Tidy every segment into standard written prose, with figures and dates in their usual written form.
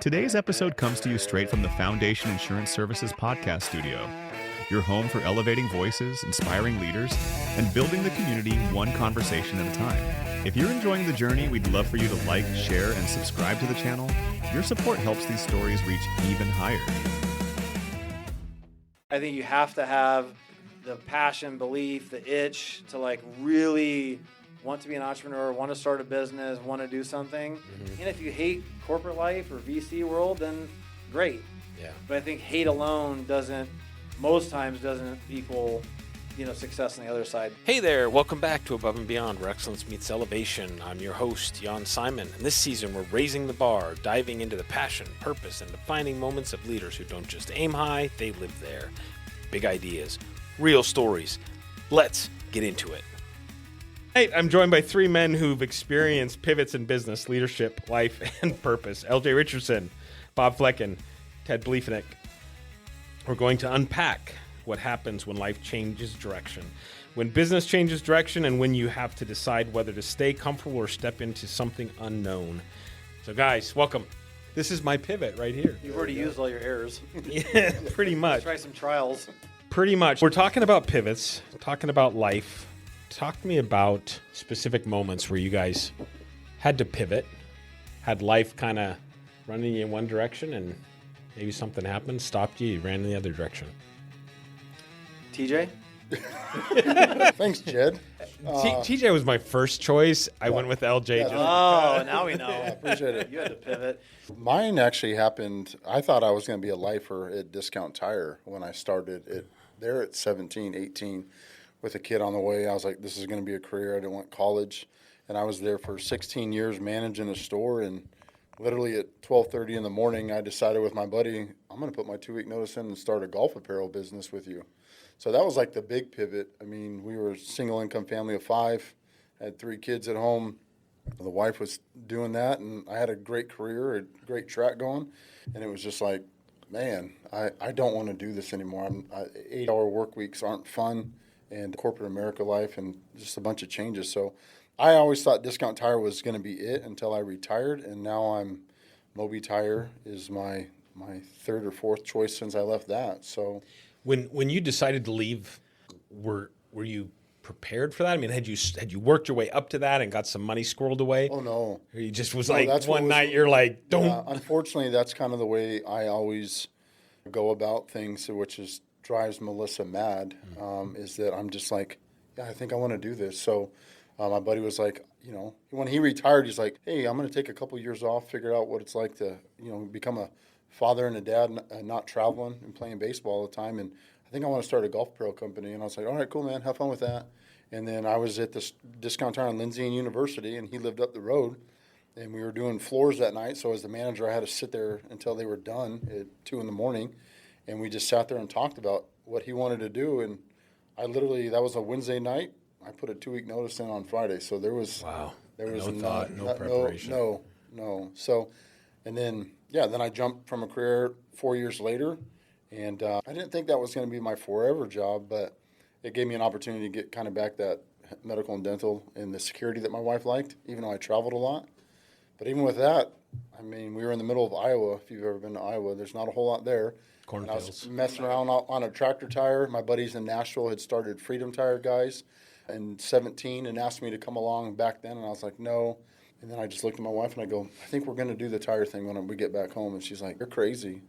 Today's episode comes to you straight from the Foundation Insurance Services podcast studio, your home for elevating voices, inspiring leaders, and building the community one conversation at a time. If you're enjoying the journey, we'd love for you to like, share, and subscribe to the channel. Your support helps these stories reach even higher. I think you have to have the passion, belief, the itch to really want to be an entrepreneur, want to start a business, want to do something. And if you hate corporate life or VC world, then great. Yeah. But I think hate alone most times doesn't equal, success on the other side. Hey there, welcome back to Above and Beyond, where excellence meets elevation. I'm your host, Jan Simon, and this season we're raising the bar, diving into the passion, purpose, and defining moments of leaders who don't just aim high, they live there. Big ideas, real stories. Let's get into it. Hey, I'm joined by three men who've experienced pivots in business, leadership, life, and purpose. LJ Richardson, Bob Flecken, Ted Bleefnick. We're going to unpack what happens when life changes direction, when business changes direction, and when you have to decide whether to stay comfortable or step into something unknown. So guys, welcome. This is my pivot right here. You've already used all your errors. Yeah, pretty much. Let's try some trials. Pretty much. We're talking about pivots, talking about life. Talk to me about specific moments where you guys had to pivot, had life kind of running you in one direction, and maybe something happened, stopped you, you ran in the other direction. TJ? Thanks, Jed. TJ was my first choice. I went with LJ. Yeah, Oh, now we know. Appreciate it. You had to pivot. Mine actually happened. I thought I was going to be a lifer at Discount Tire when I started it there at 17, 18 with a kid on the way. I was like, this is going to be a career. I didn't want college. And I was there for 16 years managing a store. And literally at 12:30 in the morning, I decided with my buddy, I'm going to put my 2-week notice in and start a golf apparel business with you. So that was like the big pivot. I mean, we were a single income family of 5, had 3 kids at home. The wife was doing that, and I had a great career, a great track going. And it was just like, man, I don't want to do this anymore. 8-hour work weeks aren't fun, and corporate America life, and just a bunch of changes. So I always thought Discount Tire was going to be it until I retired, and now Moby Tire is my third or fourth choice since I left that. So When you decided to leave, were you prepared for that? I mean, had you worked your way up to that and got some money squirreled away? Oh, no. Or you just was that's one night you're like, don't. Yeah, unfortunately, that's kind of the way I always go about things, which drives Melissa mad, is that I'm just like, yeah, I think I want to do this. So my buddy was like, when he retired, he's like, hey, I'm going to take a couple years off, figure out what it's like to, become a father and a dad, not traveling and playing baseball all the time. And I think I want to start a golf apparel company. And I was like, all right, cool, man, have fun with that. And then I was at this Discount Tire on Lindsay and University, and he lived up the road. And we were doing floors that night. So as the manager, I had to sit there until they were done at 2 in the morning. And we just sat there and talked about what he wanted to do. And that was a Wednesday night. I put a 2-week notice in on Friday. So there was no thought, no preparation. No. So, and then I jumped from a career 4 years later. And I didn't think that was going to be my forever job, but it gave me an opportunity to get kind of back that medical and dental and the security that my wife liked, even though I traveled a lot. But even with that, I mean, we were in the middle of Iowa. If you've ever been to Iowa, there's not a whole lot there. And I was messing around on a tractor tire. My buddies in Nashville had started Freedom Tire Guys in 17 and asked me to come along back then, and I was like, no. And then I just looked at my wife and I go, I think we're going to do the tire thing when we get back home. And she's like, you're crazy.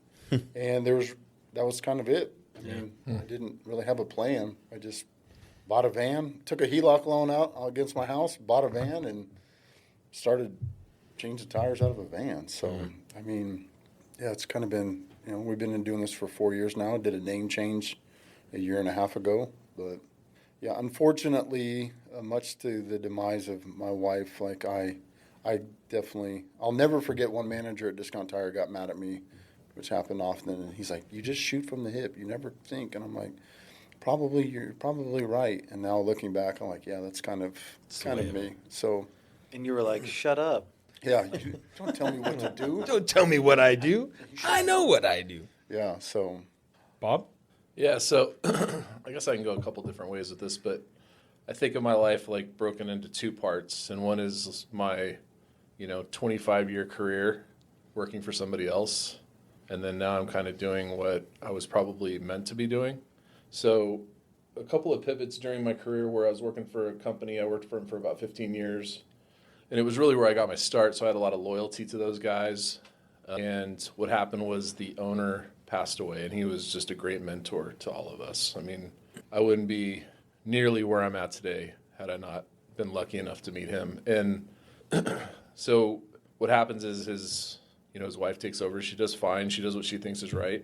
And that was kind of it. I mean, I didn't really have a plan. I just bought a van, took a HELOC loan out against my house, bought a van, and started changing tires out of a van. So, I mean, yeah, it's kind of been, we've been doing this for 4 years now. Did a name change a year and a half ago. But, yeah, unfortunately, much to the demise of my wife, I'll never forget one manager at Discount Tire got mad at me, which happened often, and he's like, you just shoot from the hip, you never think. And I'm like, you're probably right. And now looking back, I'm like, yeah, that's kind of me. So, And you were like, shut up. Yeah, don't tell me what to do. Don't tell me what I do. I know what I do. Yeah, so. Bob? Yeah, so I guess I can go a couple different ways with this, but I think of my life like broken into 2 parts, and one is my 25-year career working for somebody else. And then now I'm kind of doing what I was probably meant to be doing. So a couple of pivots during my career where I was working for a company. I worked for them for about 15 years. And it was really where I got my start. So I had a lot of loyalty to those guys. And what happened was the owner passed away, and he was just a great mentor to all of us. I mean, I wouldn't be nearly where I'm at today had I not been lucky enough to meet him. And so what happens is his wife takes over. She does fine. She does what she thinks is right.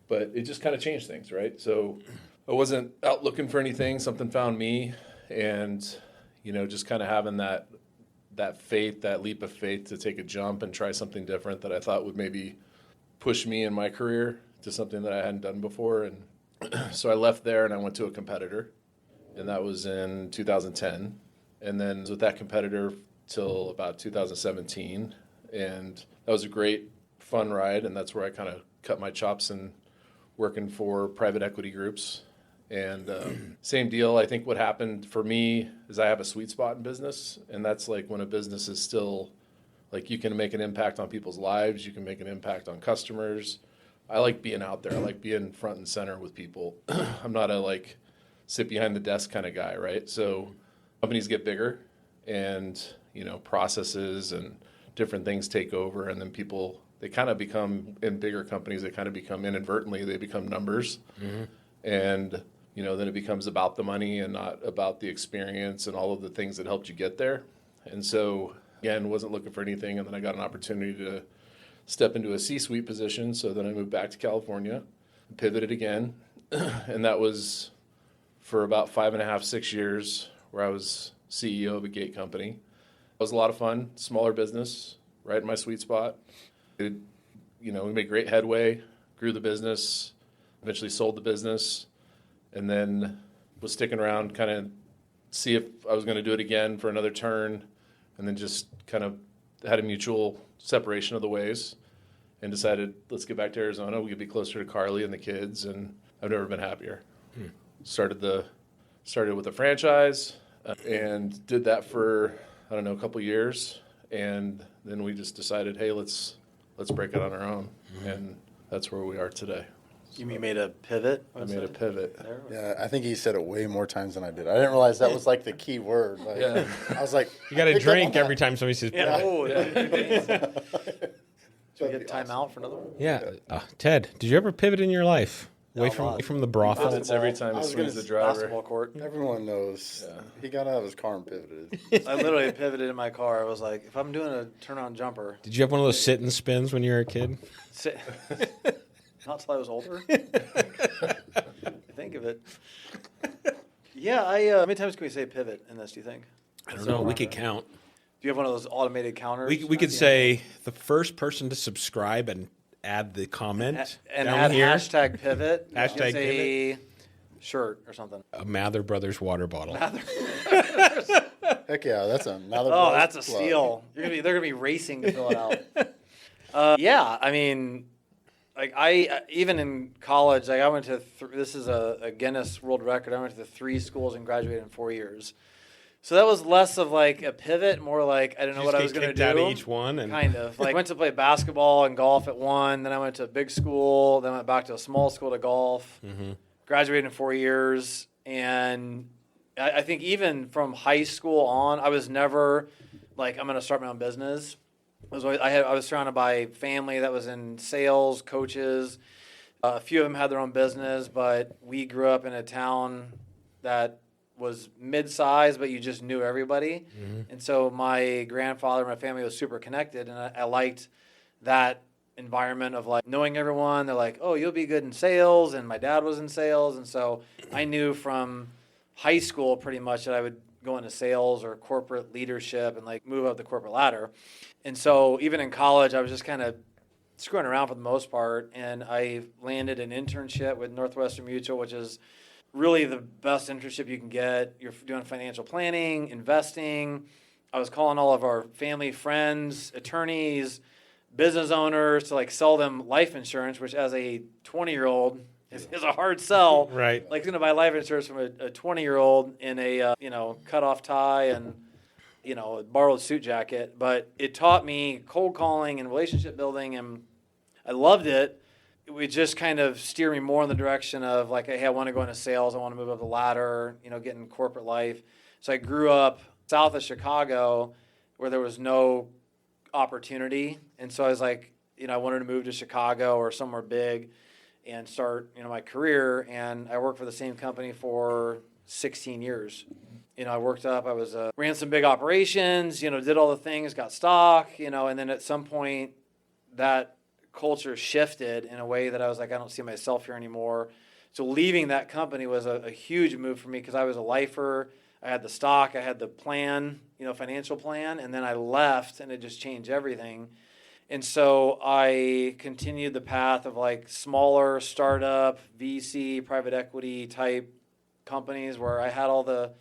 But it just kind of changed things, right? So I wasn't out looking for anything. Something found me. And, just kind of having that faith, that leap of faith to take a jump and try something different that I thought would maybe push me in my career to something that I hadn't done before. And so I left there and I went to a competitor. And that was in 2010. And then was with that competitor till about 2017. And that was a great, fun ride. And that's where I kind of cut my chops in working for private equity groups. And same deal. I think what happened for me is I have a sweet spot in business. And that's like when a business is still, like, you can make an impact on people's lives. You can make an impact on customers. I like being out there. I like being front and center with people. I'm not a, sit behind the desk kind of guy, right? So companies get bigger and, processes and different things take over. And then people, they kind of become, in bigger companies, they kind of become inadvertently, they become numbers. Mm-hmm. And, then it becomes about the money and not about the experience and all of the things that helped you get there. And so, again, wasn't looking for anything. And then I got an opportunity to step into a C-suite position. So then I moved back to California, pivoted again. And that was for about 5.5, 6 years where I was CEO of a gate company. It was a lot of fun, smaller business, right in my sweet spot. We made great headway, grew the business, eventually sold the business, and then was sticking around, kind of see if I was going to do it again for another turn, and then just kind of had a mutual separation of the ways and decided, let's get back to Arizona. We could be closer to Carly and the kids, and I've never been happier. Started with a franchise and did that for, a couple years, and then we just decided, hey, let's break it on our own, and that's where we are today. You made a pivot? I made a pivot. Yeah, I think he said it way more times than I did. I didn't realize that was the key word. Yeah. I was like, You got to drink every time somebody says pivot. Should we get time out for another one? Yeah. Ted, did you ever pivot in your life? Away from the brothel? Pivots every time he swings the driver. Basketball court. everyone knows. Yeah. He got out of his car and pivoted. I literally pivoted in my car. I was like, if I'm doing a turn-on jumper. Did you have one of those sit and spins when you were a kid? Not till I was older. I think of it. Yeah, how many times can we say pivot in this, do you think? I don't know. We could count. Do you have one of those automated counters? We could say the first person to subscribe and add the comment and down add here. hashtag pivot. Hashtag a shirt or something. A Mather Brothers water bottle. Heck yeah, that's another. Oh, that's a steal. They're gonna be racing to fill it out. Yeah, I mean, I even in college, I went to this is a Guinness World Record. I went to 3 schools and graduated in 4 years. So that was less of a pivot, more like I didn't know what I was going to do. Out of each one, and kind of I went to play basketball and golf at one. Then I went to a big school. Then I went back to a small school to golf. Mm-hmm. Graduated in 4 years, and I think even from high school on, I was never I'm going to start my own business. I was surrounded by family that was in sales, coaches. A few of them had their own business, but we grew up in a town that was mid-sized, but you just knew everybody. Mm-hmm. And so my grandfather and my family was super connected, and I liked that environment of knowing everyone. They're like, oh, you'll be good in sales, and my dad was in sales. And so I knew from high school pretty much that I would go into sales or corporate leadership and move up the corporate ladder. And so even in college, I was just kind of screwing around for the most part, and I landed an internship with Northwestern Mutual, which is really the best internship you can get. You're doing financial planning, investing. I was calling all of our family, friends, attorneys, business owners to sell them life insurance, which as a 20-year-old is a hard sell. Right. Going to buy life insurance from a 20-year-old in a cut-off tie and a borrowed suit jacket, but it taught me cold calling and relationship building, and I loved it. It would just kind of steer me more in the direction of like, hey, I want to go into sales. I want to move up the ladder, get in corporate life. So I grew up south of Chicago where there was no opportunity. And so I was like, I wanted to move to Chicago or somewhere big and start, my career. And I worked for the same company for 16 years. I worked up, ran some big operations, did all the things, got stock, and then at some point that culture shifted in a way that I was like, I don't see myself here anymore. So leaving that company was a huge move for me because I was a lifer. I had the stock, I had the plan, financial plan, and then I left and it just changed everything. And so I continued the path of like smaller startup, VC, private equity type companies where I had all the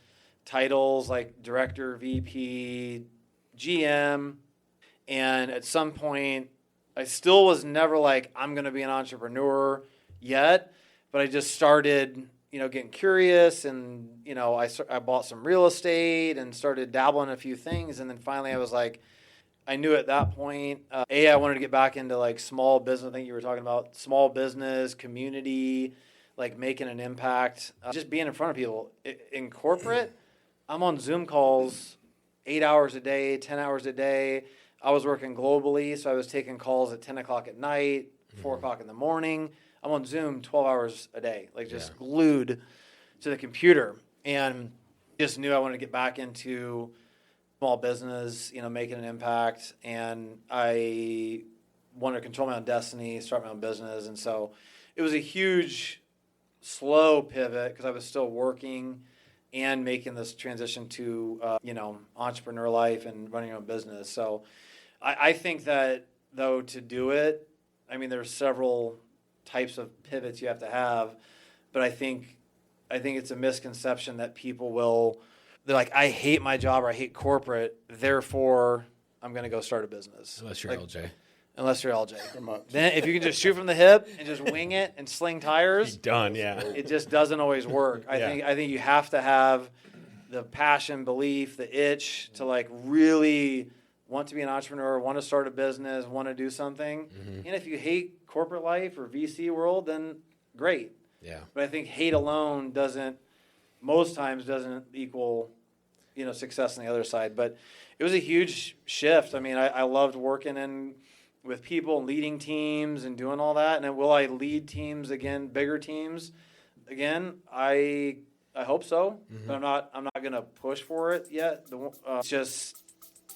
titles like director, VP, GM, and at some point I still was never like, I'm going to be an entrepreneur yet, but I just started, getting curious and, I bought some real estate and started dabbling in a few things. And then finally I was like, I knew at that point, I wanted to get back into like small business. I think you were talking about small business, community, like making an impact, just being in front of people. In corporate, I'm on Zoom calls 8 hours a day, 10 hours a day. I was working globally, so I was taking calls at 10 o'clock at night, 4 o'clock in the morning. I'm on Zoom 12 hours a day, like just glued to the computer. And just knew I wanted to get back into small business, making an impact. And I wanted to control my own destiny, start my own business. And so it was a huge, slow pivot because I was still working and making this transition to, entrepreneur life and running your own business. So I think that, though, to do it, there's several types of pivots you have to have, but I think it's a misconception that people they're like, I hate my job or I hate corporate, therefore I'm going to go start a business. Unless you're LJ. Unless you're LJ. Then if you can just shoot from the hip and just wing it and sling tires, Done, yeah. it just doesn't always work. I think you have to have the passion, belief, the itch to like really want to be an entrepreneur, want to start a business, want to do something. And if you hate corporate life or VC world, then great. Yeah. But I think hate alone most times doesn't equal, success on the other side. But it was a huge shift. I loved working with people and leading teams and doing all that. And then will I lead teams again, bigger teams again? I hope so, but I'm not going to push for it yet. It's just,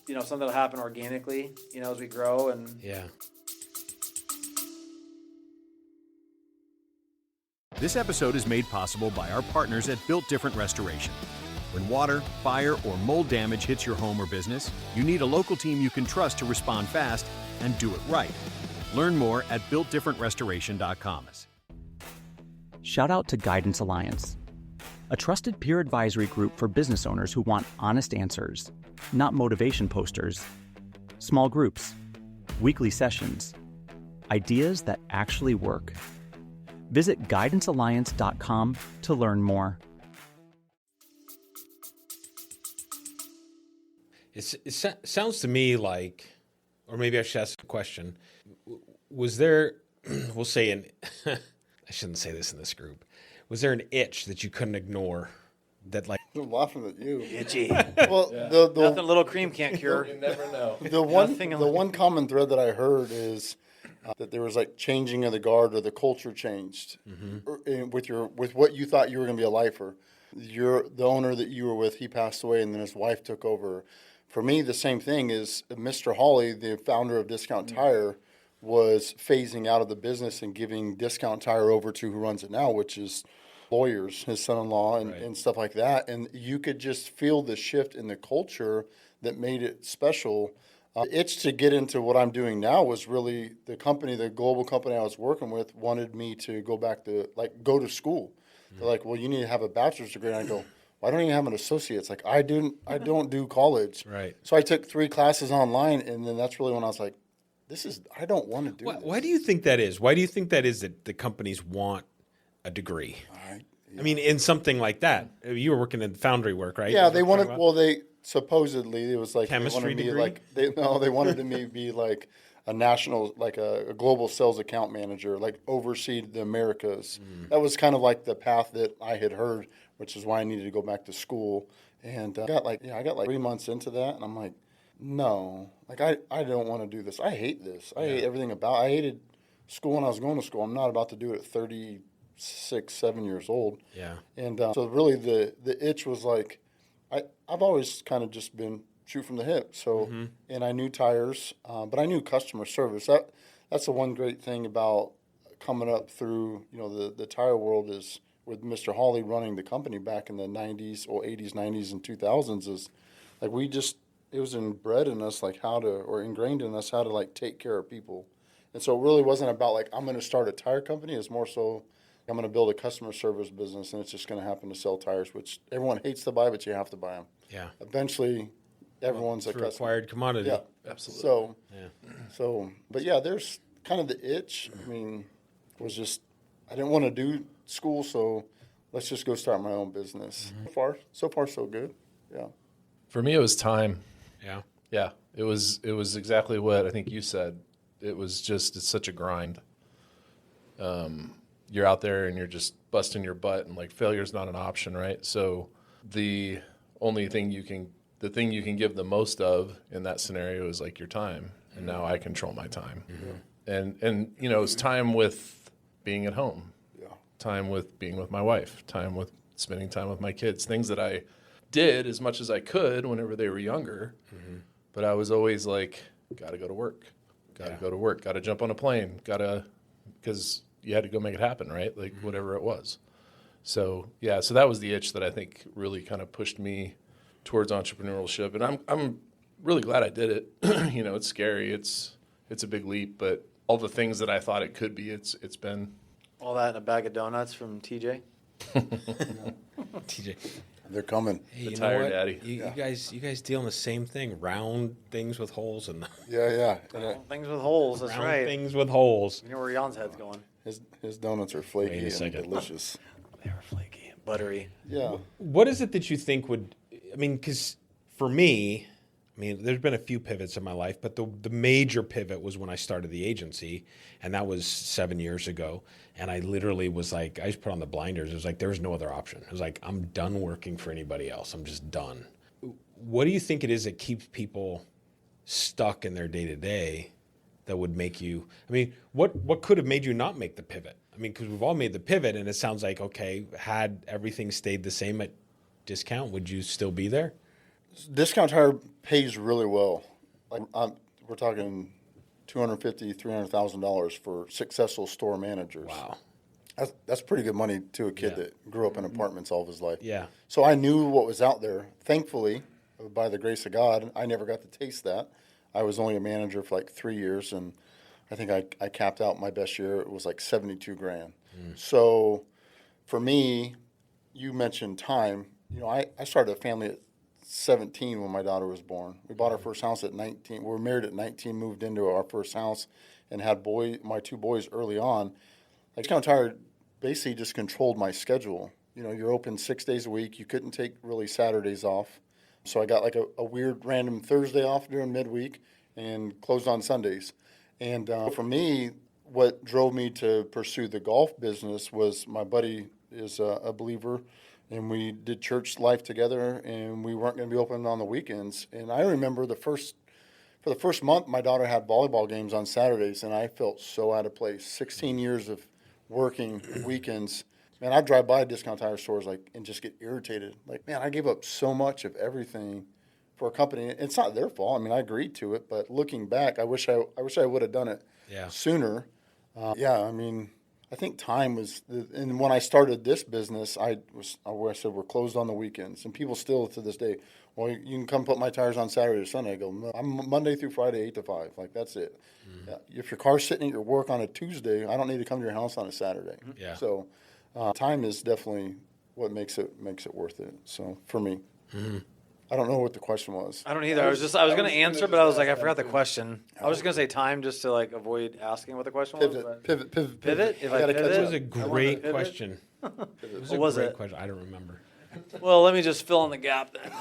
something that'll happen organically, as we grow. And yeah. This episode is made possible by our partners at Built Different Restoration. When water, fire, or mold damage hits your home or business, you need a local team you can trust to respond fast and do it right. Learn more at BuiltDifferentRestoration.com. Shout out to Guidance Alliance, a trusted peer advisory group for business owners who want honest answers, not motivation posters. Small groups, weekly sessions, ideas that actually work. Visit guidancealliance.com to learn more. It sounds to me like, or maybe I should ask a question. Was there, we'll say I shouldn't say this in this group. Was there an itch that you couldn't ignore that like? I'm laughing at you. itchy. Well, Nothing a little cream can't cure. You never know. the one common thread that I heard is that there was like changing of the guard or the culture changed with what you thought you were going to be a lifer. The owner that you were with, he passed away, and then his wife took over. For me, the same thing is Mr. Hawley, the founder of Discount Tire, was phasing out of the business and giving Discount Tire over to who runs it now, which is lawyers, his son-in-law, and stuff like that. And you could just feel the shift in the culture that made it special. The itch to get into what I'm doing now was really the global company I was working with wanted me to go back to, go to school. They're like, well, you need to have a bachelor's degree. And I go, why don't you have an associate's? Like, I don't do college. Right. So I took 3 classes online, and then that's really when I was like, I don't want to do this. Why do you think that is? Why do you think that is that the companies want a degree? I mean, in something like that. You were working in foundry work, right? Yeah, they wanted, supposedly it was like Chemistry they degree? wanted me they wanted me to be like a national, like a global sales account manager, like oversee the Americas. That was kind of like the path that I had heard, which is why I needed to go back to school. And I got like 3 months into that, and I'm like, no, like I don't want to do this. I hate this. I hate everything about. I hated school when I was going to school. I'm not about to do it at 36, 7 years old. Yeah. And so really the itch was like, I've always kind of just been shoot from the hip. So, and I knew tires, but I knew customer service. That's the one great thing about coming up through, the tire world is with Mr. Hawley running the company back in the 90s or 80s, 90s, and 2000s is like it was inbred in us ingrained in us how to like take care of people. And so it really wasn't about like, I'm going to start a tire company. It's more so I'm going to build a customer service business, and it's just going to happen to sell tires, which everyone hates to buy, but you have to buy them. Yeah. Eventually, everyone's a It's a customer. required commodity. Yeah, Absolutely. But yeah, there's kind of the itch. I mean, was just I didn't want to do school, so let's just go start my own business. So far, so good. Yeah. For me, it was time. Yeah. Yeah, it was exactly what I think you said. It's such a grind. You're out there and you're just busting your butt, and like failure's not an option, right? So the thing you can give the most of in that scenario is like your time, and now I control my time, and it's time with being at home, time with being with my wife, time with spending time with my kids, things that I did as much as I could whenever they were younger, but I was always like, gotta go to work, gotta jump on a plane, because you had to go make it happen, right? Like whatever it was. So that was the itch that I think really kind of pushed me towards entrepreneurship, and I'm really glad I did it. It's scary, it's a big leap, but all the things that I thought it could be, it's been. All that in a bag of donuts from TJ. TJ. They're coming. Hey, The you tire know what? daddy. You guys deal in the same thing. Round things with holes in them. Yeah. Things with holes, that's Round right. things with holes. You know where Jan's head's going. His donuts are flaky Wait a and second. delicious. They were flaky, buttery. Yeah. What is it that you think would, because for me, there's been a few pivots in my life, but the major pivot was when I started the agency, and that was 7 years ago. And I literally was like, I just put on the blinders. It was like, there's no other option. It was like, I'm done working for anybody else. I'm just done. What do you think it is that keeps people stuck in their day-to-day that would make you, what could have made you not make the pivot? Because we've all made the pivot, and it sounds like, okay, had everything stayed the same at discount, would you still be there? Discount tire pays really well. Like we're talking $250,000, $300,000 for successful store managers. Wow. That's pretty good money to a kid that grew up in apartments all of his life. Yeah. So I knew what was out there. Thankfully, by the grace of God, I never got to taste that. I was only a manager for like 3 years, and I think I capped out my best year. It was like $72,000. So for me, you mentioned time. I started a family at 17 when my daughter was born. We bought our first house at 19. We were married at 19, moved into our first house, and had my two boys early on. Discount Tire basically just controlled my schedule. You're open 6 days a week. You couldn't take really Saturdays off. So I got like a weird random Thursday off during midweek and closed on Sundays. And for me, what drove me to pursue the golf business was my buddy is a believer, and we did church life together, and we weren't going to be open on the weekends. And I remember for the first month, my daughter had volleyball games on Saturdays, and I felt so out of place. 16 years of working weekends. Man, I'd drive by discount tire stores and just get irritated. Like, man, I gave up so much of everything for a company. It's not their fault. I agreed to it, but looking back, I wish I would have done it sooner. I think time was, and when I started this business, I said we're closed on the weekends, and people still to this day, well, you can come put my tires on Saturday or Sunday. I go, no, I'm Monday through Friday, 8 to 5. Like, that's it. Yeah. If your car's sitting at your work on a Tuesday, I don't need to come to your house on a Saturday. Yeah. So, time is definitely what makes it worth it. So for me, I don't know what the question was. I don't either. I was going to answer, but I was like, I forgot the question. I was just going to say time just to avoid asking what the question was. Pivot. Pivot? If I gotta pivot? catch That up. was a great question. What was it? Question. I don't remember. Well, let me just fill in the gap then.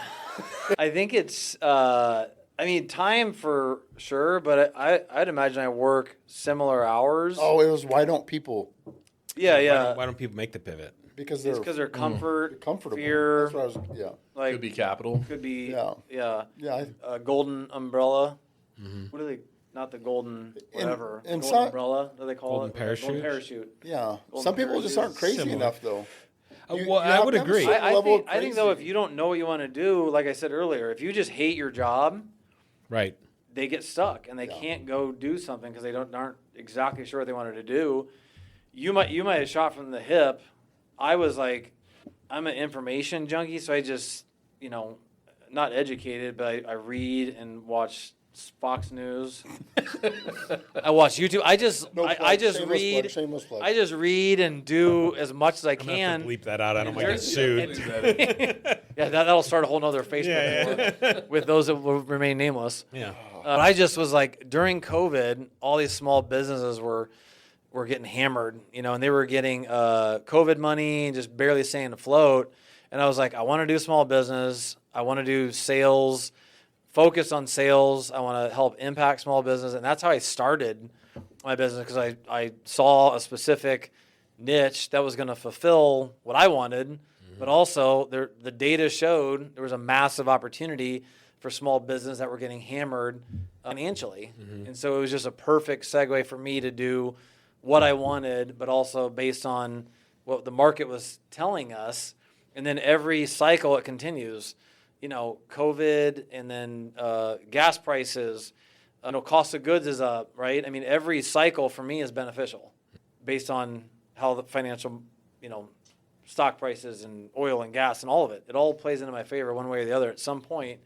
I think it's, time for sure, but I'd imagine I work similar hours. Oh, it was why don't people? Yeah. Why don't people make the pivot? Because It's because they're comfortable. fear. That's what I was. Yeah. Like Could be capital. Could be. Yeah. Yeah. Golden umbrella. What are they? Not the golden whatever. And golden some- umbrella. What do they call Golden it? parachute? Golden parachute. Yeah. Golden Some people just aren't crazy Similar. enough, though. Well, I have would to have a agree. certain level of I think though, if crazy. you don't know what you want to do, like I said earlier, if you just hate your job, Right. they get stuck and they can't go do something because they aren't exactly sure what they wanted to do. You might have shot from the hip. I was like, I'm an information junkie, so I just, not educated, but I read and watch Fox News. I watch YouTube. I just read. Shameless plug. I just read and do as much as I I'm gonna can. have to bleep that out. I don't want to get There's- sued. Yeah, that'll start a whole nother Facebook war with those that will remain nameless. Yeah. I just was like, during COVID, all these small businesses were getting hammered, and they were getting COVID money and just barely staying afloat. And I was like, I want to do small business. I want to do sales, focus on sales. I want to help impact small business. And that's how I started my business, because I saw a specific niche that was going to fulfill what I wanted. But also the data showed there was a massive opportunity for small business that were getting hammered financially. And so it was just a perfect segue for me to do what I wanted, but also based on what the market was telling us. And then every cycle it continues, COVID, and then gas prices, cost of goods is up, right? I mean, every cycle for me is beneficial based on how the financial, stock prices and oil and gas and all of it. It all plays into my favor one way or the other at some point.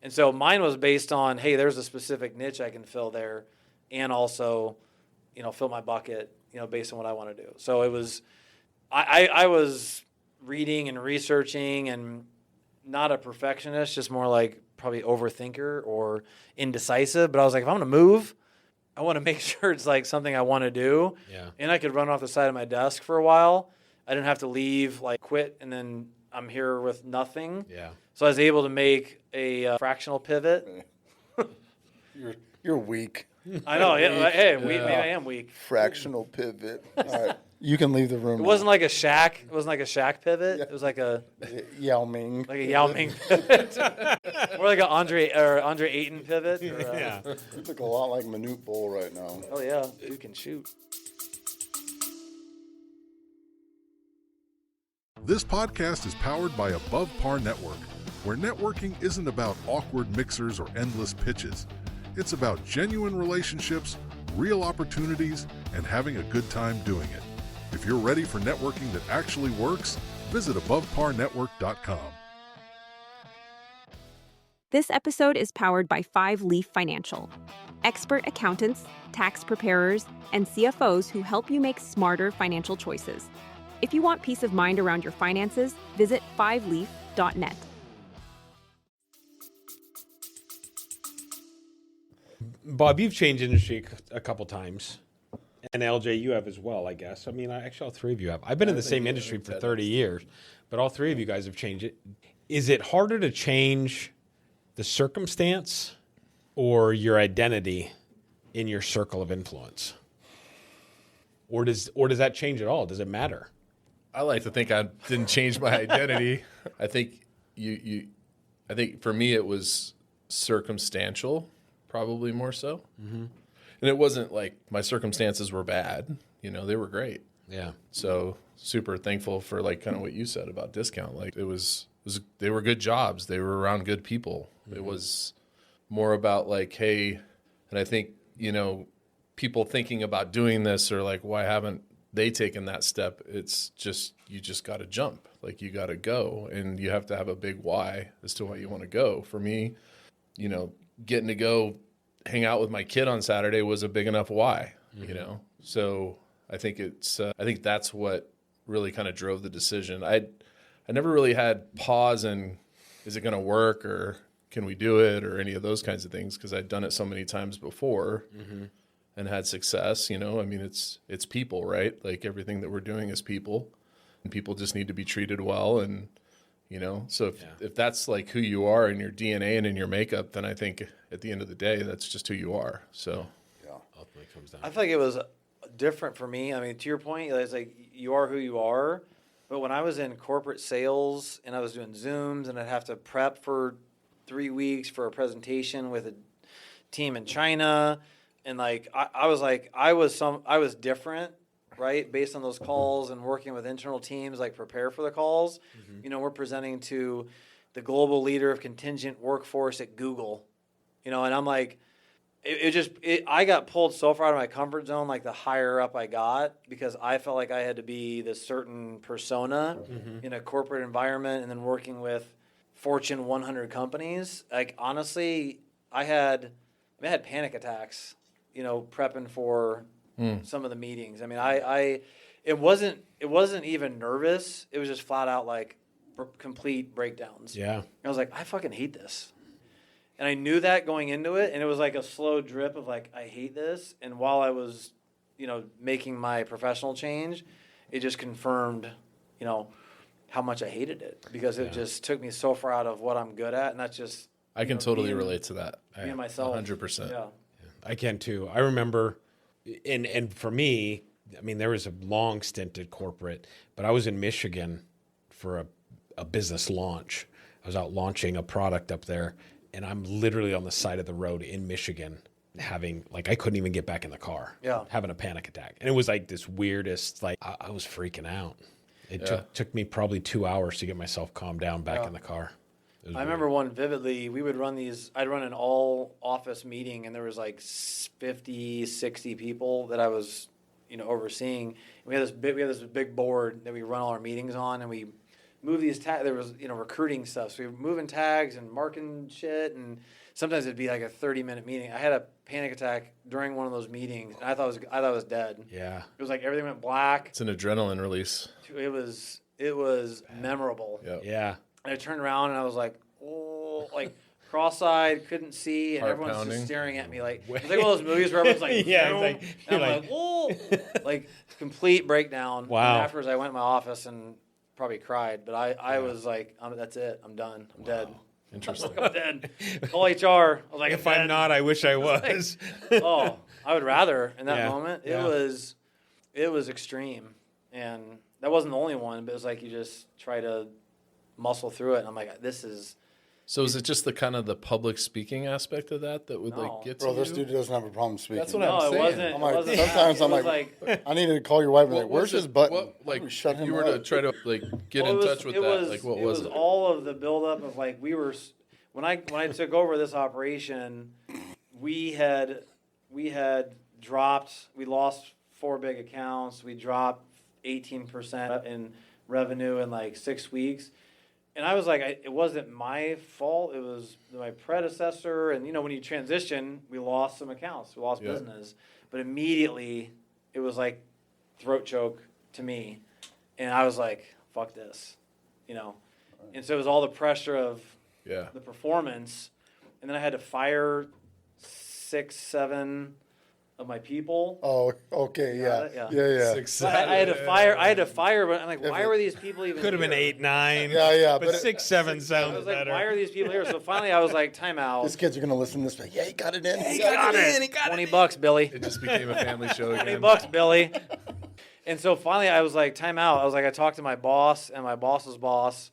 And so mine was based on, hey, there's a specific niche I can fill there, and also, fill my bucket, based on what I want to do. So it was, I was reading and researching, and not a perfectionist, just more like probably overthinker or indecisive. But I was like, if I'm going to move, I want to make sure it's like something I want to do. Yeah. And I could run off the side of my desk for a while. I didn't have to leave, quit, and then I'm here with nothing. Yeah. So I was able to make a fractional pivot. You're weak. I know. Yeah, hey, maybe I am weak. Fractional pivot. All right. You can leave the room. It wasn't like a shack. It wasn't like a shack pivot. It was like a Yao Ming. Yao Ming pivot, more like an Andre Ayton pivot. Or, Yeah. You look a lot like Manute Bol right now. Oh yeah, dude can shoot. This podcast is powered by Above Par Network, where networking isn't about awkward mixers or endless pitches. It's about genuine relationships, real opportunities, and having a good time doing it. If you're ready for networking that actually works, visit AboveParNetwork.com. This episode is powered by 5 Leaf Financial, expert accountants, tax preparers, and CFOs who help you make smarter financial choices. If you want peace of mind around your finances, visit 5leaf.net. Bob, you've changed industry a couple times. And LJ, you have as well, I guess. I mean, actually, all three of you have. I've been in the same industry for 30 years, but all three of you guys have changed it. Is it harder to change the circumstance or your identity in your circle of influence? Or does that change at all? Does it matter? I like to think I didn't change my identity. I think I think for me it was circumstantial, probably more so. Mm-hmm. And it wasn't like my circumstances were bad. They were great. Yeah. So super thankful for kind of what you said about discount. They were good jobs. They were around good people. Mm-hmm. It was more about hey, and I think, people thinking about doing this are why haven't they taken that step? It's just, you just got to jump. You got to go, and you have to have a big why as to why you want to go. For me, getting to go hang out with my kid on Saturday was a big enough why, Mm-hmm. So I think I think that's what really kind of drove the decision. I never really had pause in, is it going to work, or can we do it, or any of those kinds of things, because I'd done it so many times before. Mm-hmm. And had success. I mean, it's people, right? Everything that we're doing is people, and people just need to be treated well. And you know? So if that's like who you are in your DNA and in your makeup, then I think at the end of the day, that's just who you are. So Ultimately comes down. I feel like it was different for me. I mean, to your point, it's like you are who you are. But when I was in corporate sales and I was doing Zooms and I'd have to prep for 3 weeks for a presentation with a team in China, and like I was different, right? Based on those calls and working with internal teams, like prepare for the calls. You know, we're presenting to the global leader of contingent workforce at Google, you know, and I'm like, I got pulled so far out of my comfort zone, like the higher up I got, because I felt like I had to be this certain persona in a corporate environment, and then working with Fortune 100 companies. Like, honestly, I had panic attacks, you know, prepping for some of the meetings. I mean, it wasn't even nervous. It was just flat out like complete breakdowns. Yeah. I was like, I fucking hate this. And I knew that going into it, and it was like a slow drip of like, I hate this. And while I was, you know, making my professional change, it just confirmed, you know, how much I hated it, because it just took me so far out of what I'm good at. And that's just, I can totally relate to that. Being myself. 100%. Yeah. I can too. I remember, and for me, I mean, there was a long stint at corporate, but I was in Michigan for a business launch. I was out launching a product up there, and I'm literally on the side of the road in Michigan having, like, I couldn't even get back in the car. Yeah. Having a panic attack. And it was like this weirdest, like, I was freaking out. It took me probably 2 hours to get myself calmed down back in the car. I remember one vividly. We would run these, I'd run an all office meeting, and there was like 50, 60 people that I was, you know, overseeing. We had this big board that we run all our meetings on, and we move these tags. There was, you know, recruiting stuff. So we were moving tags and marking shit, and sometimes it'd be like a 30-minute meeting. I had a panic attack during one of those meetings, and I thought I was dead. Yeah. It was like everything went black. It's an adrenaline release. It was memorable. Yep. Yeah. And I turned around and I was like, oh, like cross-eyed, couldn't see, and Heart everyone's pounding. just staring at me like, it's like one of those movies where everyone's like, Yeah, "No." it's like- and I'm you're like, oh, like complete breakdown. Wow. And afterwards, I went in my office and probably cried, but I was like, that's it, I'm done, I'm dead. Interesting. I'm dead. Call HR. I was like, If I'm I'm dead. not, I wish I was. Oh, I would rather in that Yeah. moment. Yeah. It was extreme, and that wasn't the only one. But it was like you just try to muscle through it. And I'm like, this is. So is it just the kind of the public speaking aspect of that would No. like get Bro, to this you? dude doesn't have a problem speaking. That's what No, I'm it saying. wasn't. I'm It like, wasn't sometimes that. I'm It was like, I need to call your wife and be like, What where's was his it? button? What, like, shut if him you were up. to try to like get Well, in it was- touch with it that, was- like what was it? all of the buildup of like when I took over this operation, we had dropped. We lost 4 big accounts. We dropped 18% in revenue in like 6 weeks. And I was like, it wasn't my fault. It was my predecessor. And, you know, when you transition, we lost some accounts. We lost Yeah. business. But immediately, it was like throat choke to me. And I was like, fuck this, you know. And so it was all the pressure of Yeah. the performance. And then I had to fire 6, 7 of my people. Oh, okay, Got yeah. it? Yeah. Yeah, yeah. So I had to fire, but I'm like, why were these people even Could have been here? 8, 9. Yeah, yeah, But but 6, 7 I sounds was like, better. why are these people here? So finally, I was like, time out. These kids are going to listen to this. Like, yeah, he got it in. He got it. He got it. $20, Billy. It just became a family show again. $20, Billy. And so finally, I was like, time out. I was like, I talked to my boss and my boss's boss,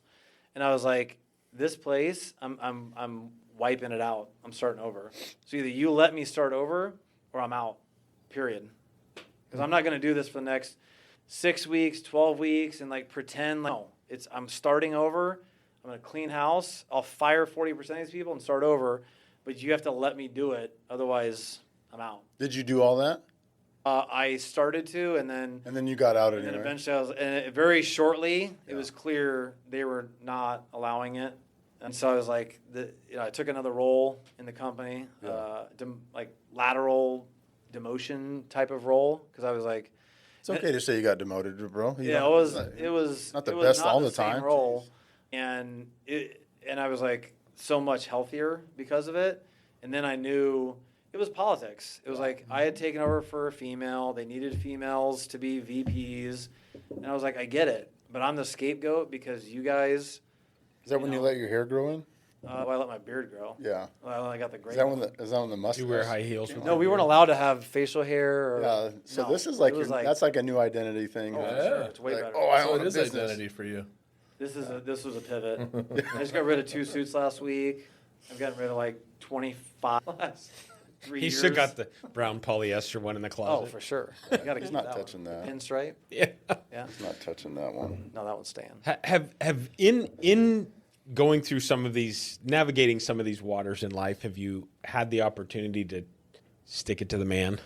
and I was like, this place, I'm wiping it out. I'm starting over. So either you let me start over, or I'm out. Period. Because I'm not going to do this for the next 6 weeks, 12 weeks, and like pretend like, no. I'm starting over. I'm going to clean house. I'll fire 40% of these people and start over. But you have to let me do it. Otherwise, I'm out. Did you do all that? I started to, and then you got out and then anyway. eventually, and very shortly, it was clear they were not allowing it. And so I was like, I took another role in the company, like lateral demotion type of role, because I was like, It's okay to say you got demoted, bro. You yeah, know, it was not the it was best not all the same time. role, and I was like so much healthier because of it. And then I knew it was politics. It was like I had taken over for a female. They needed females to be VPs, and I was like, I get it, but I'm the scapegoat because you guys Is that when you let your hair grow in? Well, I let my beard grow. Yeah. Well, I got the gray. Is that when the mustache? You wear high heels. With No, we weren't allowed to have facial hair. Or, Yeah. So no, this is like, it was that's like a new identity thing. Oh, huh? for sure. It's way better. Oh, I So own it a is business. identity for you. This was a pivot. I just got rid of 2 suits last week. I've gotten rid of like 25 last 3 He years. still got the brown polyester one in the closet. Oh, for sure. You got to keep not that touching one. that. The pinstripe. Yeah. Yeah. Not touching that one. No, that one's staying. Have in going through navigating some of these waters in life, have you had the opportunity to stick it to the man,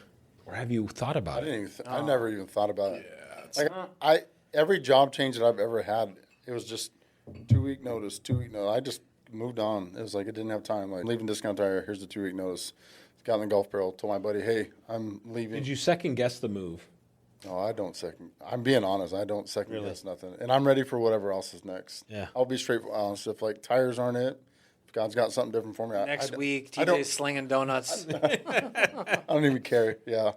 or have you thought about it? I never even thought about it. Like every job change that I've ever had, it was just 2-week notice, 2-week notice. I just moved on. It was like I didn't have time. Like leaving Discount Tire, here's the 2-week notice. Got in the golf barrel, told my buddy, hey, I'm leaving. Did you second guess the move? No, I don't second. I'm being honest. I don't second guess nothing, and I'm ready for whatever else is next. Yeah, I'll be straight honest. If like tires aren't it, if God's got something different for me, Next week, TJ's slinging donuts. I don't even care. Yeah,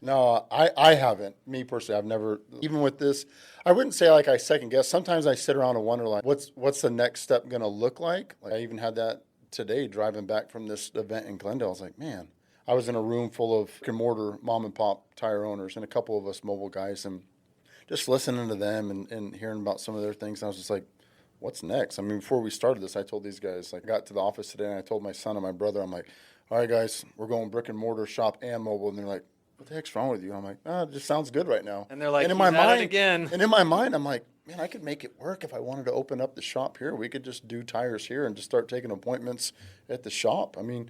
no, I haven't. Me personally, I've never. Even with this, I wouldn't say like I second guess. Sometimes I sit around and wonder like, what's the next step going to look like? Like I even had that today driving back from this event in Glendale. I was like, man. I was in a room full of brick and mortar mom and pop tire owners and a couple of us mobile guys and just listening to them and hearing about some of their things. And I was just like, what's next? I mean, before we started this, I told these guys, like I got to the office today and I told my son and my brother, I'm like, all right, guys, we're going brick and mortar shop and mobile. And they're like, what the heck's wrong with you? I'm like, it just sounds good right now. And they're like, and in he's my at mind, it again. And in my mind, I'm like, man, I could make it work if I wanted to open up the shop here. We could just do tires here and just start taking appointments at the shop. I mean,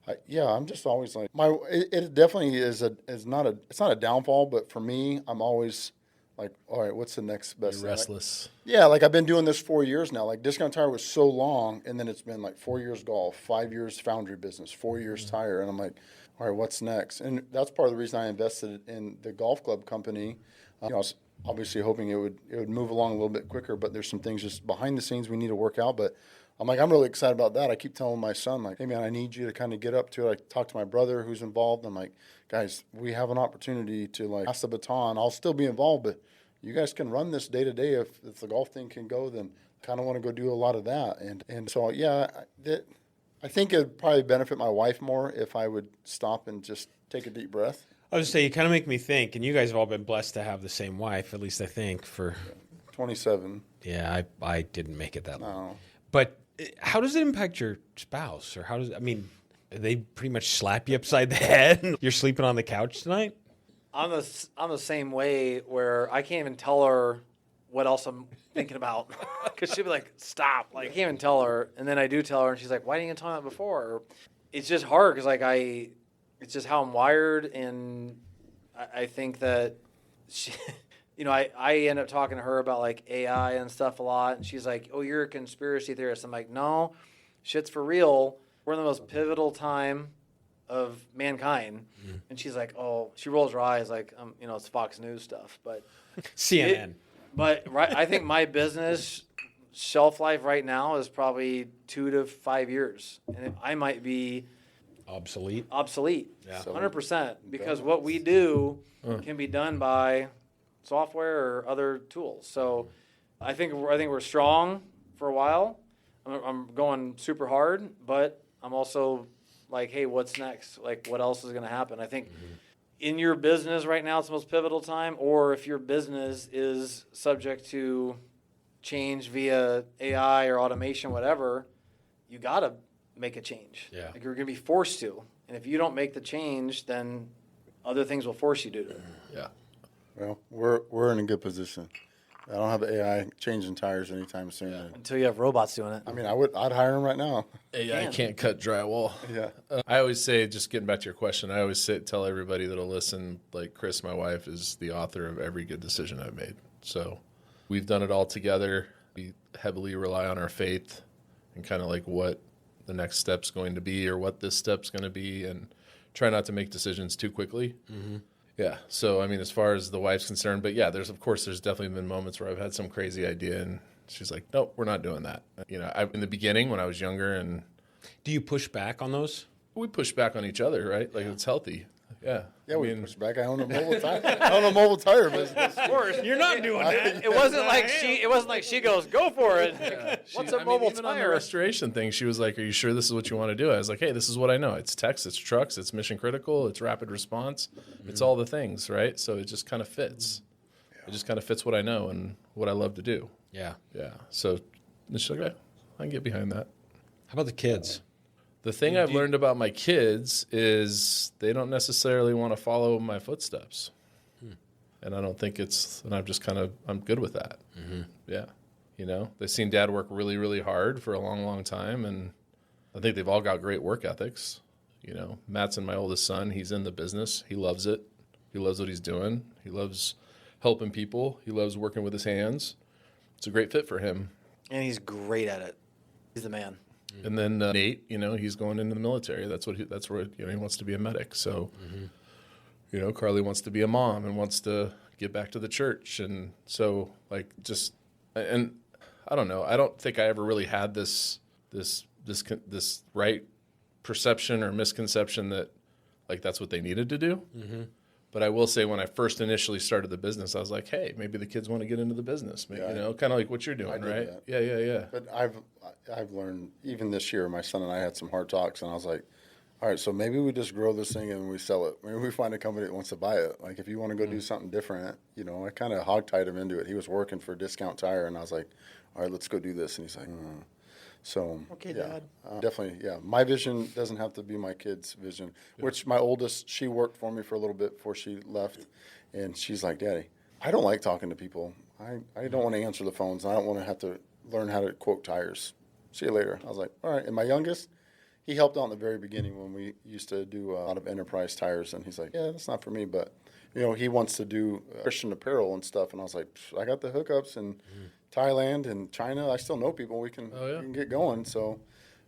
I'm just always like it definitely is not a downfall, but for me, I'm always like, all right, what's the next best thing? Restless. Yeah, like I've been doing this 4 years now. Like Discount Tire was so long, and then it's been like 4 years golf, 5 years foundry business, 4 years tire, and I'm like, all right, what's next? And that's part of the reason I invested in the golf club company. I was obviously hoping it would move along a little bit quicker, but there's some things just behind the scenes we need to work out, but. I'm really excited about that. I keep telling my son, like, hey, man, I need you to kind of get up to it. I talk to my brother who's involved. I'm like, guys, we have an opportunity to, like, pass the baton. I'll still be involved, but you guys can run this day to day. If the golf thing can go, then kind of want to go do a lot of that. And so, yeah, I think it would probably benefit my wife more if I would stop and just take a deep breath. I was just say, you kind of make me think, and you guys have all been blessed to have the same wife, at least I think, for... 27. Yeah, I didn't make it that long. No. But how does it impact your spouse? Or they pretty much slap you upside the head? You're sleeping on the couch tonight? I'm the same way where I can't even tell her what else I'm thinking about because she'll be like, stop. Like, I can't even tell her. And then I do tell her, and she's like, why didn't you tell me that before? It's just hard because, like, it's just how I'm wired. And I think that she... You know, I end up talking to her about, like, AI and stuff a lot, and she's like, oh, you're a conspiracy theorist. I'm like, no, shit's for real. We're in the most pivotal time of mankind. Mm. And she's like, oh, she rolls her eyes like, it's Fox News stuff. But CNN. I think my business shelf life right now is probably 2 to 5 years. And I might be... Obsolete? Yeah. 100%. Because what we do can be done by... software or other tools. So I think we're strong for a while. I'm going super hard, but I'm also like, hey, what's next? Like, what else is going to happen? I think in your business right now, it's the most pivotal time, or if your business is subject to change via AI or automation, whatever, you got to make a change. Yeah. Like, you're going to be forced to. And if you don't make the change, then other things will force you to do it. Yeah. Well, we're in a good position. I don't have AI changing tires anytime soon. Yeah. Until you have robots doing it. I mean, I'd hire them right now. AI can't cut drywall. Yeah. I always say, just getting back to your question, I always tell everybody that'll listen, like Chris, my wife, is the author of every good decision I've made. So we've done it all together. We heavily rely on our faith and kind of like what the next step's going to be or what this step's going to be, and try not to make decisions too quickly. Mm-hmm. Yeah. So, I mean, as far as the wife's concerned, but yeah, there's definitely been moments where I've had some crazy idea and she's like, nope, we're not doing that. You know, in the beginning when I was younger. And do you push back on those? We push back on each other, right? Like, it's healthy. Yeah. Yeah, we pushed back. I own a mobile tire. I own a mobile tire business. Of course, you're not doing that. It wasn't like she goes, go for it. What's a mobile even on the tire? restoration thing, she was like, "Are you sure this is what you want to do?" I was like, "Hey, this is what I know. It's techs, it's trucks, it's mission critical, it's rapid response, it's all the things, right? So it just kind of fits. It just kind of fits what I know and what I love to do." Yeah. Yeah. So she's like, "Okay, I can get behind that." How about the kids? The thing I've learned about my kids is they don't necessarily want to follow my footsteps. And I don't think and I'm good with that. Yeah. You know, they've seen dad work really, really hard for a long, long time. And I think they've all got great work ethics. You know, Mattson, my oldest son, he's in the business. He loves it. He loves what he's doing. He loves helping people. He loves working with his hands. It's a great fit for him. And he's great at it. He's the man. And then Nate, you know, he's going into the military. That's where you know, he wants to be a medic. So, you know, Carly wants to be a mom and wants to get back to the church. And so, like, and I don't know. I don't think I ever really had this right perception or misconception that, like, that's what they needed to do. But I will say, when I first initially started the business, I was like, hey, maybe the kids want to get into the business. Maybe, you know, kind of like what you're doing, right? That. Yeah. But I've learned, even this year, my son and I had some hard talks, and I was like, all right, so maybe we just grow this thing and we sell it. Maybe we find a company that wants to buy it. Like, if you want to go do something different, you know, I kind of hogtied him into it. He was working for Discount Tire, and I was like, all right, let's go do this. And he's like, So, okay, yeah, Dad. Definitely, yeah. My vision doesn't have to be my kid's vision, which my oldest, she worked for me for a little bit before she left, and she's like, Daddy, I don't like talking to people. I don't want to answer the phones. I don't want to have to learn how to quote tires. See you later. I was like, all right. And my youngest, he helped out in the very beginning when we used to do a lot of enterprise tires, and he's like, yeah, that's not for me, but, you know, he wants to do Christian apparel and stuff, and I was like, I got the hookups and Thailand and China. I still know people. We can get going. So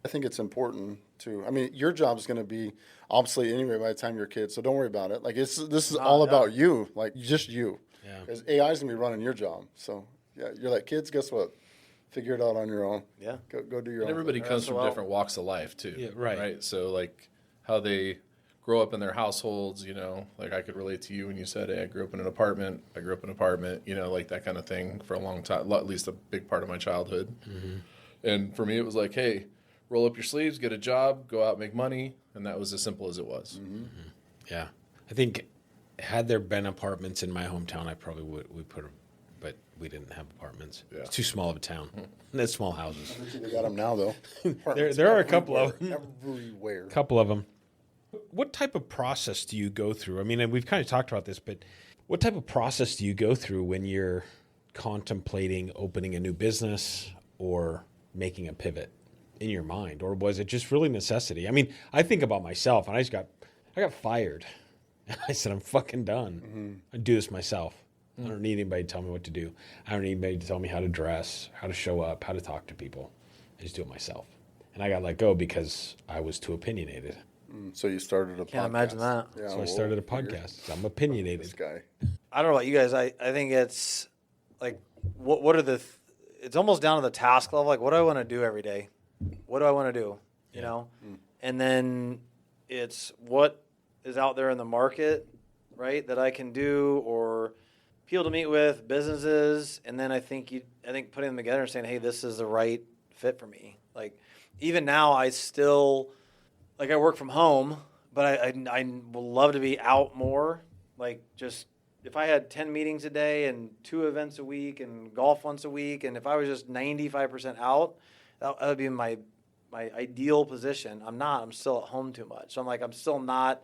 I think it's important to. I mean, your job is going to be obsolete anyway by the time you're a kid. So don't worry about it. Like this is all about you. Like just you. Yeah. Because AI is going to be running your job. So yeah, you're like, kids, guess what? Figure it out on your own. Yeah. Go do your And own. everybody comes from different walks of life too. Yeah, right. So like how they grow up in their households, you know, like I could relate to you when you said, hey, I grew up in an apartment, you know, like that kind of thing for a long time, at least a big part of my childhood. And for me, it was like, hey, roll up your sleeves, get a job, go out, make money. And that was as simple as it was. Yeah. I think had there been apartments in my hometown, I probably would put them, but we didn't have apartments. Yeah. It's too small of a town. That's small houses. They got them now, though. There are a couple of them. Everywhere. Couple of them. What type of process do you go through? I mean, and we've kind of talked about this, but what type of process do you go through when you're contemplating opening a new business or making a pivot in your mind? Or was it just really necessity? I mean, I think about myself, and I got fired. I said, I'm fucking done. I do this myself. I don't need anybody to tell me what to do. I don't need anybody to tell me how to dress, how to show up, how to talk to people. I just do it myself. And I got let go because I was too opinionated. So you started a podcast. Can't imagine that. Yeah, So I started a podcast. I'm opinionated. This guy. I don't know about you guys. I think it's like, what are it's almost down to the task level. Like, what do I want to do every day? What do I want to do? You know? And then it's what is out there in the market, right, that I can do, or people to meet with, businesses. And then I think putting them together and saying, hey, this is the right fit for me. Like, even now, I still, like, I work from home, but I would love to be out more. Like, just if I had 10 meetings a day and 2 events a week and golf once a week, and if I was just 95% out, that would be my ideal position. I'm not. I'm still at home too much. So I'm still not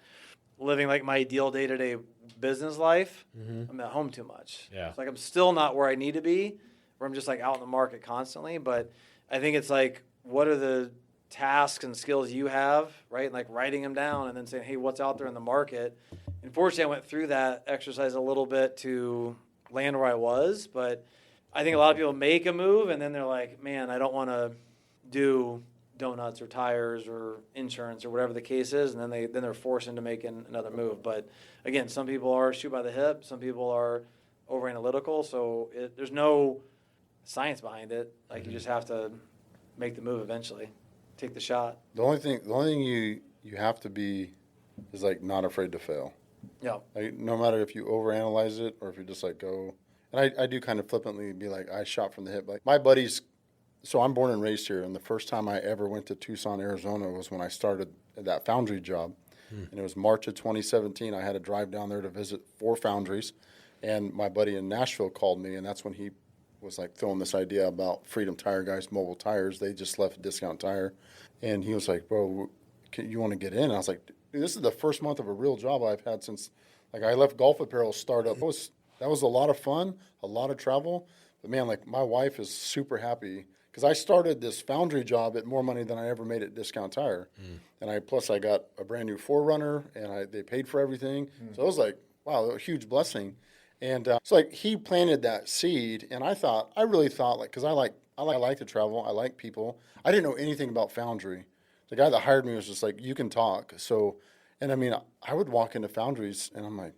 living like my ideal day-to-day business life. I'm at home too much. Yeah. It's like I'm still not where I need to be, where I'm just like out in the market constantly. But I think it's like, what are the tasks and skills you have, right? And like writing them down and then saying, hey, what's out there in the market? Unfortunately, I went through that exercise a little bit to land where I was, but I think a lot of people make a move and then they're like, man, I don't want to do donuts or tires or insurance or whatever the case is, and then they're forced into making another move. But again, some people are shoot by the hip, some people are over analytical, so there's no science behind it. Like you just have to make the move eventually. Take the shot. The only thing you have to be is like not afraid to fail. Yeah. Like, no matter if you overanalyze it or if you just like go. And I do kind of flippantly be like, I shot from the hip. Like my buddies, so I'm born and raised here. And the first time I ever went to Tucson, Arizona was when I started that foundry job. And it was March of 2017. I had to drive down there to visit 4 foundries. And my buddy in Nashville called me, and that's when he was like throwing this idea about Freedom Tire Guys, mobile tires. They just left Discount Tire. And he was like, bro, you want to get in? And I was like, dude, this is the first month of a real job I've had since, like, I left Golf Apparel startup. That was a lot of fun, a lot of travel. But man, like, my wife is super happy because I started this foundry job at more money than I ever made at Discount Tire. And I got a brand new 4Runner, and they paid for everything. So it was like, wow, a huge blessing. And so like he planted that seed, and I really thought like, because I like to travel, I like people. I didn't know anything about foundry. The guy that hired me was just like, you can talk. So, and I mean, I would walk into foundries, and I'm like,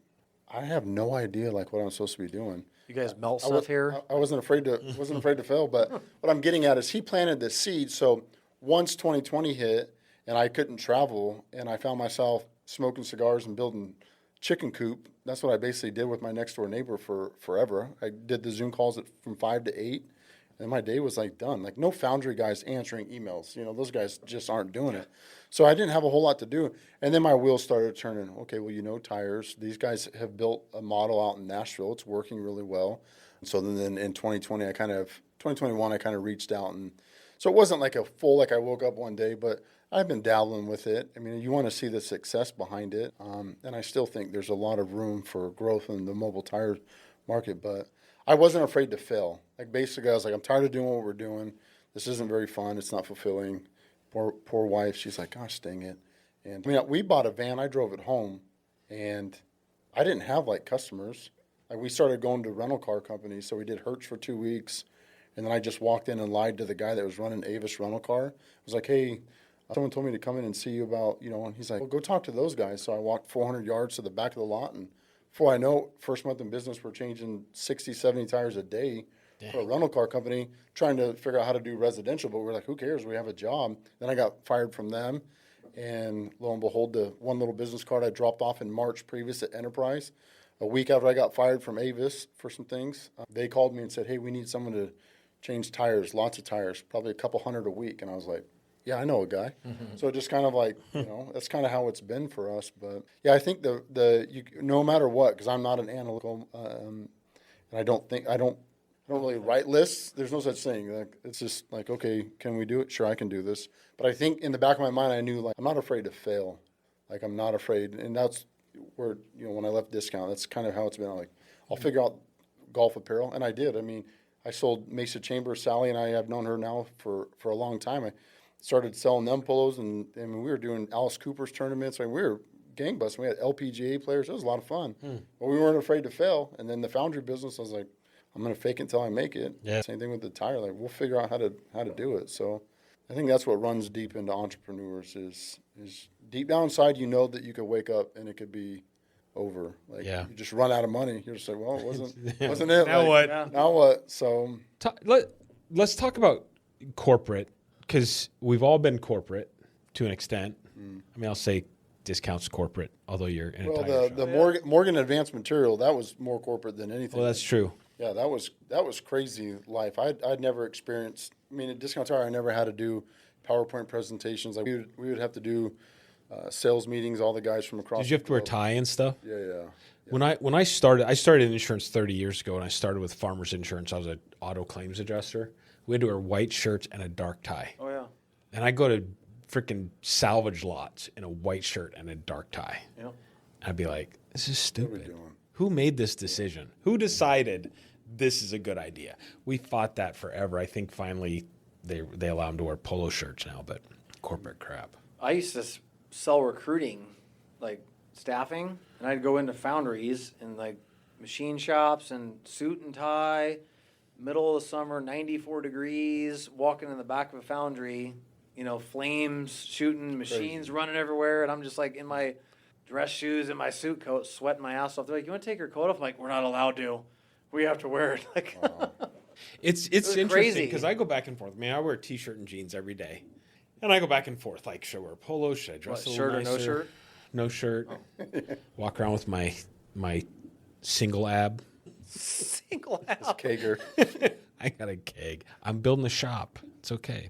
I have no idea like what I'm supposed to be doing. You guys melt stuff here? I wasn't afraid to fail, but what I'm getting at is he planted this seed. So once 2020 hit and I couldn't travel and I found myself smoking cigars and building chicken coop, that's what I basically did with my next door neighbor for forever. I did the Zoom calls from 5 to 8, and my day was like done. Like no foundry guys answering emails. You know, those guys just aren't doing it. So I didn't have a whole lot to do. And then my wheels started turning. Okay, well, you know, tires. These guys have built a model out in Nashville. It's working really well. So then in 2021, I kind of reached out. And so it wasn't like a full, like I woke up one day, but I've been dabbling with it. I mean, you want to see the success behind it. And I still think there's a lot of room for growth in the mobile tire market. But I wasn't afraid to fail. Like basically, I was like, I'm tired of doing what we're doing. This isn't very fun. It's not fulfilling. Poor wife. She's like, gosh, dang it. And I mean, we bought a van. I drove it home, and I didn't have like customers. Like we started going to rental car companies. So we did Hertz for 2 weeks, and then I just walked in and lied to the guy that was running Avis rental car. I was like, hey, someone told me to come in and see you about, you know, and he's like, well, go talk to those guys. So I walked 400 yards to the back of the lot, and before I know, first month in business, we're changing 60, 70 tires a day. For a rental car company, trying to figure out how to do residential, but we're like, who cares? We have a job. Then I got fired from them, and lo and behold, the one little business card I dropped off in March previous at Enterprise, a week after I got fired from Avis for some things, they called me and said, hey, we need someone to change tires, lots of tires, probably a couple hundred a week. And I was like, yeah, I know a guy. So just kind of like, you know, that's kind of how it's been for us. But yeah, I think no matter what, because I'm not an analytical, and I don't really write lists. There's no such thing. Like it's just like, okay, can we do it? Sure, I can do this. But I think in the back of my mind, I knew like I'm not afraid to fail. Like I'm not afraid, and that's where, you know, when I left Discount, that's kind of how it's been. I'm like, I'll figure out golf apparel, and I did. I mean, I sold Mesa Chambers. Sally and I have known her now for a long time. I started selling them polos, and I mean, we were doing Alice Cooper's tournaments. I mean, we were gangbusters. We had LPGA players. It was a lot of fun. But we weren't afraid to fail. And then the foundry business, I was like, I'm going to fake it until I make it. Yeah. Same thing with the tire. Like we'll figure out how to do it. So I think that's what runs deep into entrepreneurs is deep down inside, you know that you could wake up and it could be over. Like you just run out of money. You're just like, well, it wasn't it. Now like, what? Yeah. Now what? So Let's talk about corporate, because we've all been corporate to an extent. I mean, I'll say Discount's corporate, although you're in a tire shop. The Morgan Advanced Material, that was more corporate than anything. Well, that's true. Yeah, that was crazy life. I'd never experienced. I mean, at Discount Tire, I never had to do PowerPoint presentations. Like we would have to do sales meetings. All the guys from across. Did you have to wear tie and stuff? Yeah. When I started in insurance 30 years ago, and I started with Farmers Insurance. I was an auto claims adjuster. We had to wear white shirts and a dark tie. Oh yeah. And I go to freaking salvage lots in a white shirt and a dark tie. Yeah. I'd be like, this is stupid. What are we doing? Who made this decision? Who decided this is a good idea? We fought that forever. I think finally they allow them to wear polo shirts now, but corporate crap. I used to sell recruiting, like staffing, and I'd go into foundries and like machine shops and suit and tie, middle of the summer, 94 degrees, walking in the back of a foundry, you know, flames shooting, machines running everywhere, and I'm just like in my dress shoes and my suit coat, sweating my ass off. They're like, you want to take your coat off? I'm like, we're not allowed to. We have to wear it. Like, It's interesting because I go back and forth. I mean, I wear a T-shirt and jeans every day, and I go back and forth. Like, should I wear a polo? Should I dress a little shirt nicer? or no shirt? no shirt. Walk around with my single ab. Single It's out. Kager. I got a keg. I'm building a shop. It's okay.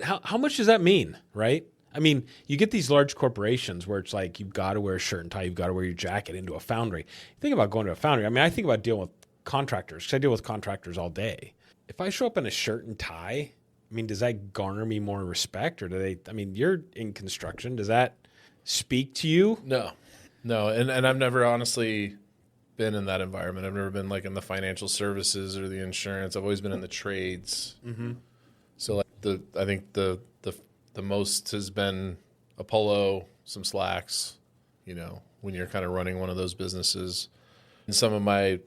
How much does that mean, right? I mean, you get these large corporations where it's like you've got to wear a shirt and tie, you've got to wear your jacket into a foundry. Think about going to a foundry. I mean, I think about dealing with contractors because I deal with contractors all day. If I show up in a shirt and tie, I mean, does that garner me more respect, or do they? I mean, you're in construction. Does that speak to you? No, and I've never honestly been in that environment. I've never been like in the financial services or the insurance. I've always been in the trades. Mm-hmm. So like I think the most has been a polo, some slacks, you know, when you're kind of running one of those businesses. In some of my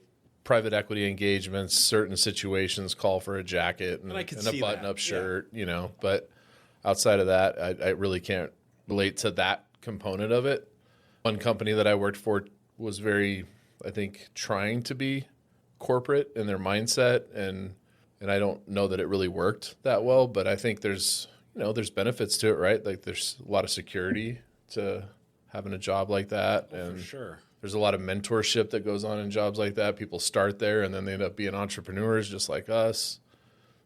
private equity engagements, certain situations call for a jacket and a button-up shirt, you know. But outside of that, I really can't relate to that component of it. One company that I worked for was very, I think, trying to be corporate in their mindset, and I don't know that it really worked that well. But I think there's benefits to it, right? Like there's a lot of security to having a job like that, and For sure. there's a lot of mentorship that goes on in jobs like that. People start there and then they end up being entrepreneurs just like us.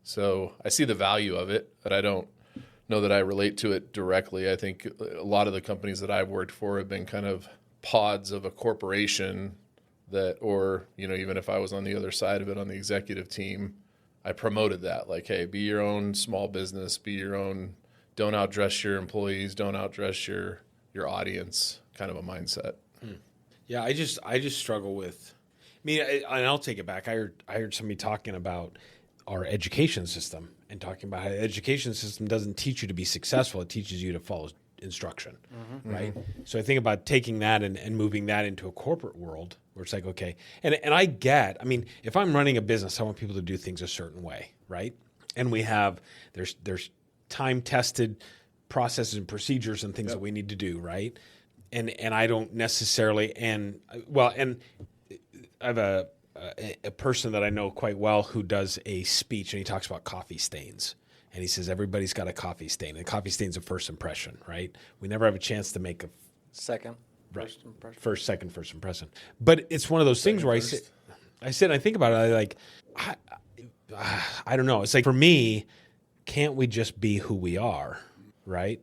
So I see the value of it, but I don't know that I relate to it directly. I think a lot of the companies that I've worked for have been kind of pods of a corporation that, or, you know, even if I was on the other side of it on the executive team, I promoted that. Like, hey, be your own small business, be your own, don't outdress your employees, don't outdress your audience kind of a mindset. Yeah, I just struggle with. I mean, and I'll take it back. I heard somebody talking about our education system and talking about how the education system doesn't teach you to be successful; it teaches you to follow instruction, right? So I think about taking that and moving that into a corporate world where it's like, okay, and I get. I mean, if I'm running a business, I want people to do things a certain way, right? And we have there's time tested processes and procedures and things that we need to do, right? And I don't necessarily and I have a person that I know quite well who does a speech, and he talks about coffee stains, and he says everybody's got a coffee stain, and coffee stain's a first impression, right? We never have a chance to make a Second. right, First impression. first impression, but it's one of those things where I sit and I think about it. I don't know. It's like, for me, can't we just be who we are, right?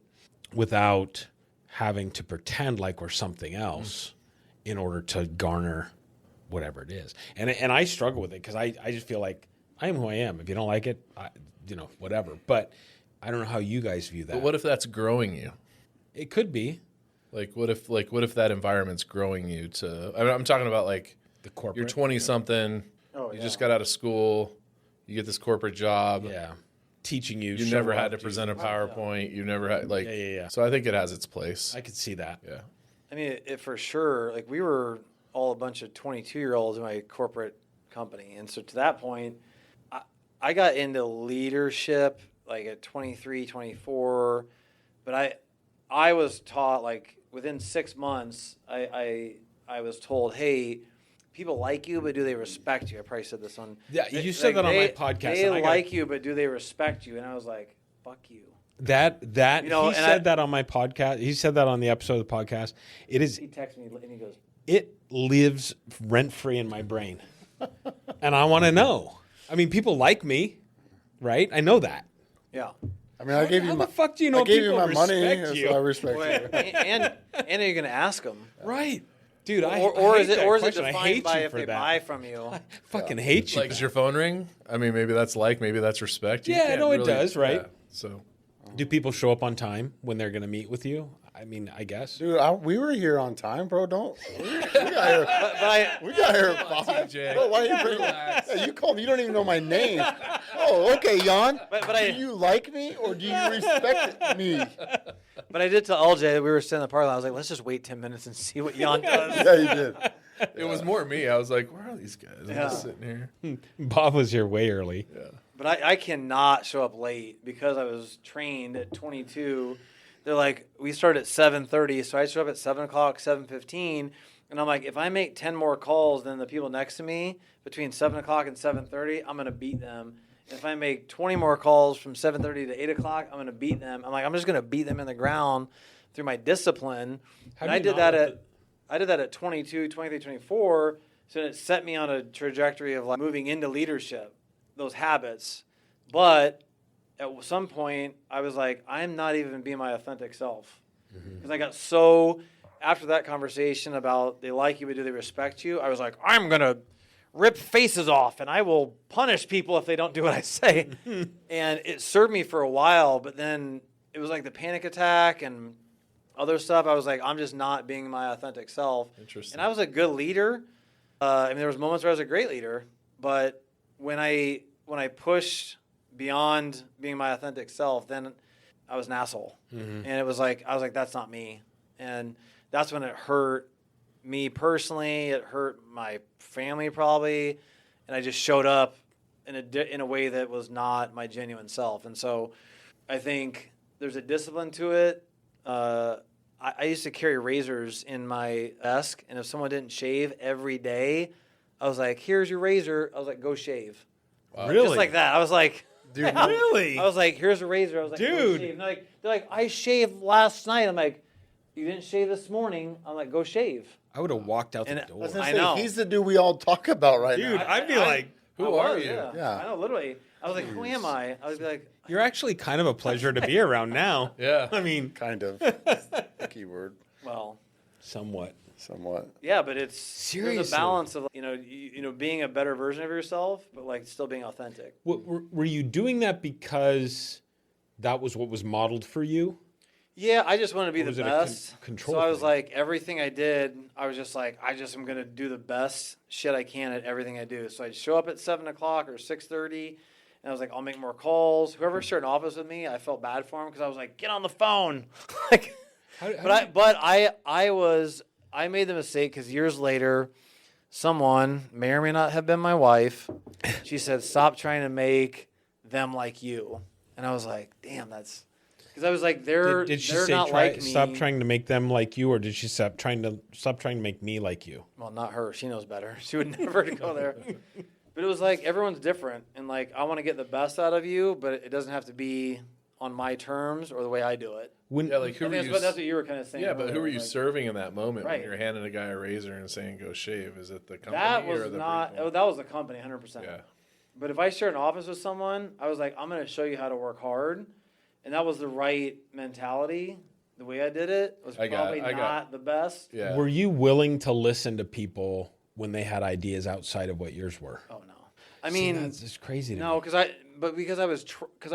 Without having to pretend like we're something else in order to garner whatever it is. And I struggle with it because I just feel like I am who I am. If you don't like it, whatever. But I don't know how you guys view that. But what if that's growing you? It could be. What if that environment's growing you to, I mean, I'm talking about like The corporate. you're 20 something, you just got out of school, you get this corporate job. Yeah. Teaching you. You show never up, had to do present a things. PowerPoint. You never had Yeah. So I think it has its place. I could see that. Yeah. I mean, for sure, like we were all a bunch of 22-year-olds in my corporate company. And so to that point, I got into leadership like at 23, 24. But I was taught, like within 6 months, I was told, hey, people like you, but do they respect you? I probably said this on. Yeah, you said that on my podcast. They and I got- like you, but do they respect you? And I was like, fuck you. That You know, he and said that on my podcast. He said that on the episode of the podcast. It is. He texted me and he goes, It lives rent free in my brain, and I want to know. I mean, people like me, right? I know that. yeah. I mean, I gave you How my, the fuck do you know I gave people you my money, respect you? so I respect Well, you. and you're going to ask them. Right, dude. Or is it question. I defined hate by you if for they that. buy from you? Fucking hate you. Like, does your phone ring? I mean, maybe that's maybe that's respect. You Yeah, can't no, it really- does, right? Yeah, so Do people show up on time when they're going to meet with you? I mean, I guess. Dude, we were here on time, bro. Don't. We got But here at 5. TJ. Bro, why you bring yeah, you called me. You don't even know my name. Oh, okay, Jan. But do you like me or do you respect me? I did tell LJ that we were sitting in the parking lot. I was like, let's just wait 10 minutes and see what Jan does. Yeah, you did. it was more me. I was like, where are these guys? I'm Yeah. just sitting here. Bob was here way early. But I cannot show up late because I was trained at 22. They're like, we start at 7:30, so I show up at 7 o'clock, 7:15. And I'm like, if I make 10 more calls than the people next to me between 7 o'clock and 7:30, I'm going to beat them. If I make 20 more calls from 7:30 to 8 o'clock, I'm going to beat them. I'm like, I'm just going to beat them in the ground through my discipline. How And do I you did not that let I did that at 22, 23, 24. So it set me on a trajectory of like moving into leadership, those habits. But at some point, I was like, I'm not even being my authentic self. Because I got so, after that conversation about they like you, but do they respect you? I was like, I'm going to rip faces off and I will punish people if they don't do what I say. And it served me for a while, but then it was like the panic attack and other stuff. I was like, I'm just not being my authentic self. Interesting. And I was a good leader. I mean, there was moments where I was a great leader, but when I pushed beyond being my authentic self, then I was an asshole. And it was like, I was like, that's not me. And that's when it hurt me personally. It hurt my family probably. And I just showed up in a way that was not my genuine self. And so I think there's a discipline to it. I used to carry razors in my desk, and if someone didn't shave every day, I was like, here's your razor. I was like, go shave. Really? Just like that. I was like, Dude, really? I was like, here's a razor. I was like, go Dude. shave. And they're like, I shaved last night. I'm like, you didn't shave this morning. I'm like, go shave. I would have walked out And the I door. I was gonna I say, know. he's the dude we all talk about right Dude, now. I'd be like, Who are you? Yeah. I know, literally. I was like, who am I? I would be like, you're actually kind of a pleasure to be around now. Yeah. I mean, Kind of. The keyword. well, somewhat. Somewhat. yeah, but there's Seriously. a balance of being a better version of yourself, but like still being authentic. Were you doing that because that was what was modeled for you? Yeah, I just wanted to be Or the was it a best. control So I was thing? like, everything I did, I was just like, I just am gonna do the best shit I can at everything I do. So I'd show up at 7 o'clock or 6:30, and I was like, I'll make more calls. Whoever shared an office with me, I felt bad for him because I was like, get on the phone. Like, I made the mistake because years later, someone may or may not have been my wife. She said, stop trying to make them like you, and I was like, damn, that's. Because I was like, Did she they're say not like me. stop trying to make them like you, or did she stop trying to make me like you? Well, not her. She knows better. She would never go there. But it was like everyone's different, and like I want to get the best out of you, but it doesn't have to be on my terms or the way I do it. Yeah, like who I were think you? that's what you were kind of saying. Yeah, but who earlier, are you like, serving in that moment Right. when you're handing a guy a razor and saying go shave? Is it the company That or was the not. people? That was the company, 100%. Yeah. But if I shared an office with someone, I was like, I'm going to show you how to work hard, and that was the right mentality. The way I did it was probably not the best. Yeah. Were you willing to listen to people when they had ideas outside of what yours were? Oh no. I mean, that's just crazy to no, me. because I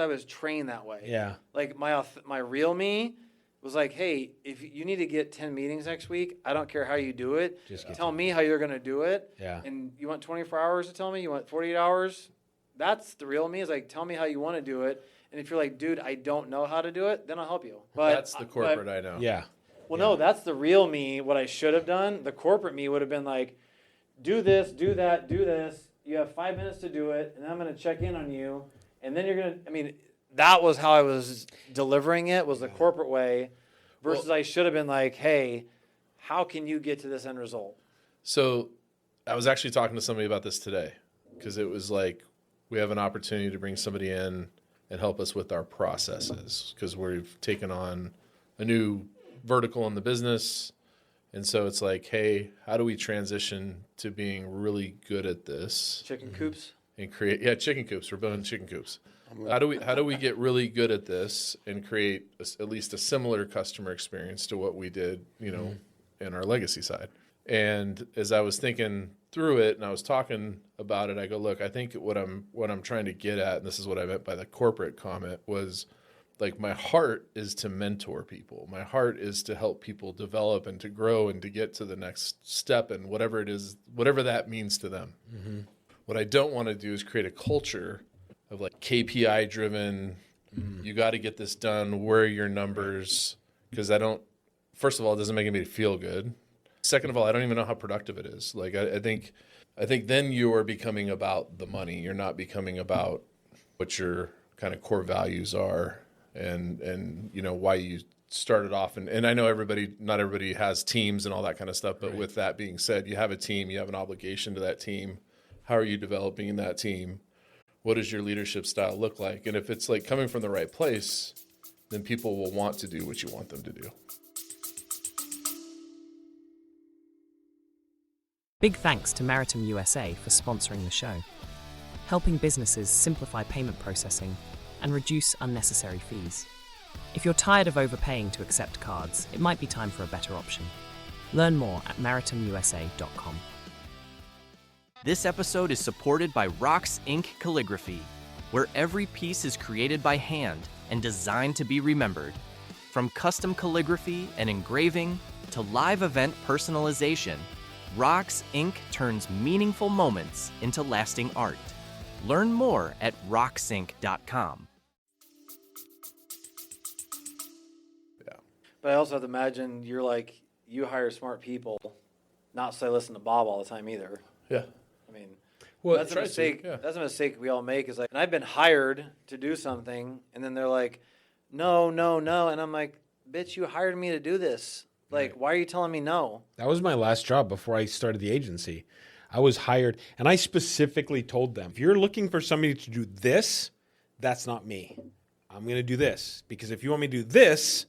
was trained that way. Yeah. Like my real me was like, hey, if you need to get 10 meetings next week, I don't care how you do it. Just get tell me how you're going to do it. Yeah. And you want 24 hours to tell me? You want 48 hours? That's the real me, is like, tell me how you want to do it. And if you're like, dude, I don't know how to do it, then I'll help you. But That's the corporate I know. Yeah. Well, no, that's the real me, what I should have done. The corporate me would have been like, do this, do that, do this. You have 5 minutes to do it, and then I'm going to check in on you. And then you're going to, I mean, that was how I was delivering it, was the corporate way, versus I should have been like, hey, how can you get to this end result? So I was actually talking to somebody about this today because it was like we have an opportunity to bring somebody in and help us with our processes because we've taken on a new vertical in the business. And so it's like, hey, how do we transition to being really good at this? Chicken coops? And create, chicken coops. We're building chicken coops. How do we get really good at this and create at least a similar customer experience to what we did, in our legacy side? And as I was thinking through it and I was talking about it, I go, look, I think what I'm trying to get at, and this is what I meant by the corporate comment, was like my heart is to mentor people. My heart is to help people develop and to grow and to get to the next step and whatever it is, whatever that means to them. Mm-hmm. What I don't want to do is create a culture of like KPI driven, you got to get this done, where are your numbers? Because first of all, it doesn't make me feel good. Second of all, I don't even know how productive it is. Like I think then you are becoming about the money. You're not becoming about what your kind of core values are and why you started off. And I know not everybody has teams and all that kind of stuff. But with that being said, you have a team, you have an obligation to that team. How are you developing that team? What does your leadership style look like? And if it's like coming from the right place, then people will want to do what you want them to do. Big thanks to Maritime USA for sponsoring the show, helping businesses simplify payment processing and reduce unnecessary fees. If you're tired of overpaying to accept cards, it might be time for a better option. Learn more at maritimeusa.com. This episode is supported by Rocks Ink Calligraphy, where every piece is created by hand and designed to be remembered. From custom calligraphy and engraving to live event personalization, Rocks Ink turns meaningful moments into lasting art. Learn more at rocksink.com. But I also have to imagine you hire smart people, not say listen to Bob all the time either. Yeah. I mean, Well, that's a try to, mistake. yeah. That's a mistake we all make. Is like, and I've been hired to do something, and then they're like, no, and I'm like, bitch, you hired me to do this. Like, why are you telling me no? That was my last job before I started the agency. I was hired, and I specifically told them, if you're looking for somebody to do this, that's not me. I'm going to do this. Because if you want me to do this,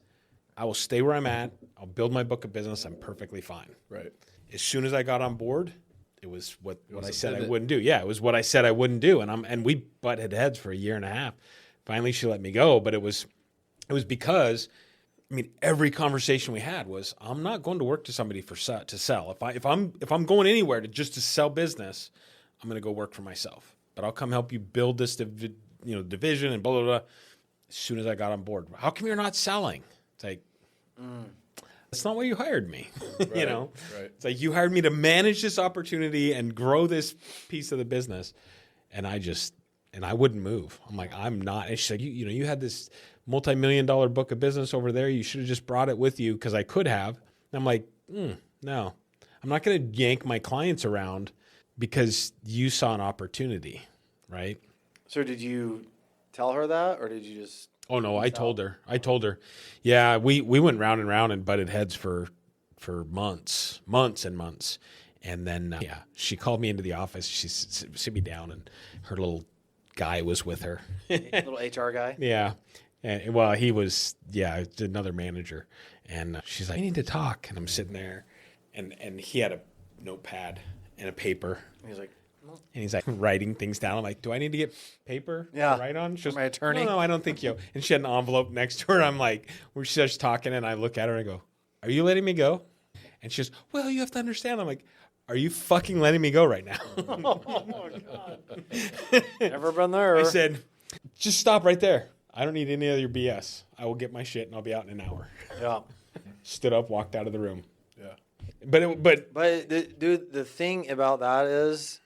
I will stay where I'm at. I'll build my book of business. I'm perfectly fine. Right. As soon as I got on board, it was what I said I pivot. wouldn't do. Yeah, it was what I said I wouldn't do. And we butted heads for a year and a half. Finally, she let me go, but it was because, I mean, every conversation we had was, I'm not going to work to somebody to sell. If I'm going anywhere to sell business, I'm going to go work for myself. But I'll come help you build this division and blah blah blah. As soon as I got on board, how come you're not selling? It's like, that's not why you hired me. Right, right. It's like you hired me to manage this opportunity and grow this piece of the business, and I wouldn't move. I'm like, I'm not. And she's like, you had this multi-million-dollar book of business over there. You should have just brought it with you because I could have. And I'm like, no, I'm not going to yank my clients around because you saw an opportunity, right? So did you tell her that, or did you just? Oh no, I told her. Yeah, we went round and round and butted heads for months and months. And then she called me into the office. She sit me down, and her little guy was with her. Little HR guy. Yeah. And, well, he was, another manager. And she's like, I need to talk. And I'm sitting there, and he had a notepad and a paper. And he's like writing things down. I'm like, do I need to get paper to write on? She's my attorney. No, I don't think you. And she had an envelope next to her. I'm like, we're just talking, and I look at her and I go, are you letting me go? And she goes, well, you have to understand. I'm like, are you fucking letting me go right now? Oh, God. Never been there. I said, just stop right there. I don't need any of your BS. I will get my shit, and I'll be out in an hour. Yeah. Stood up, walked out of the room. Yeah. But dude, the thing about that is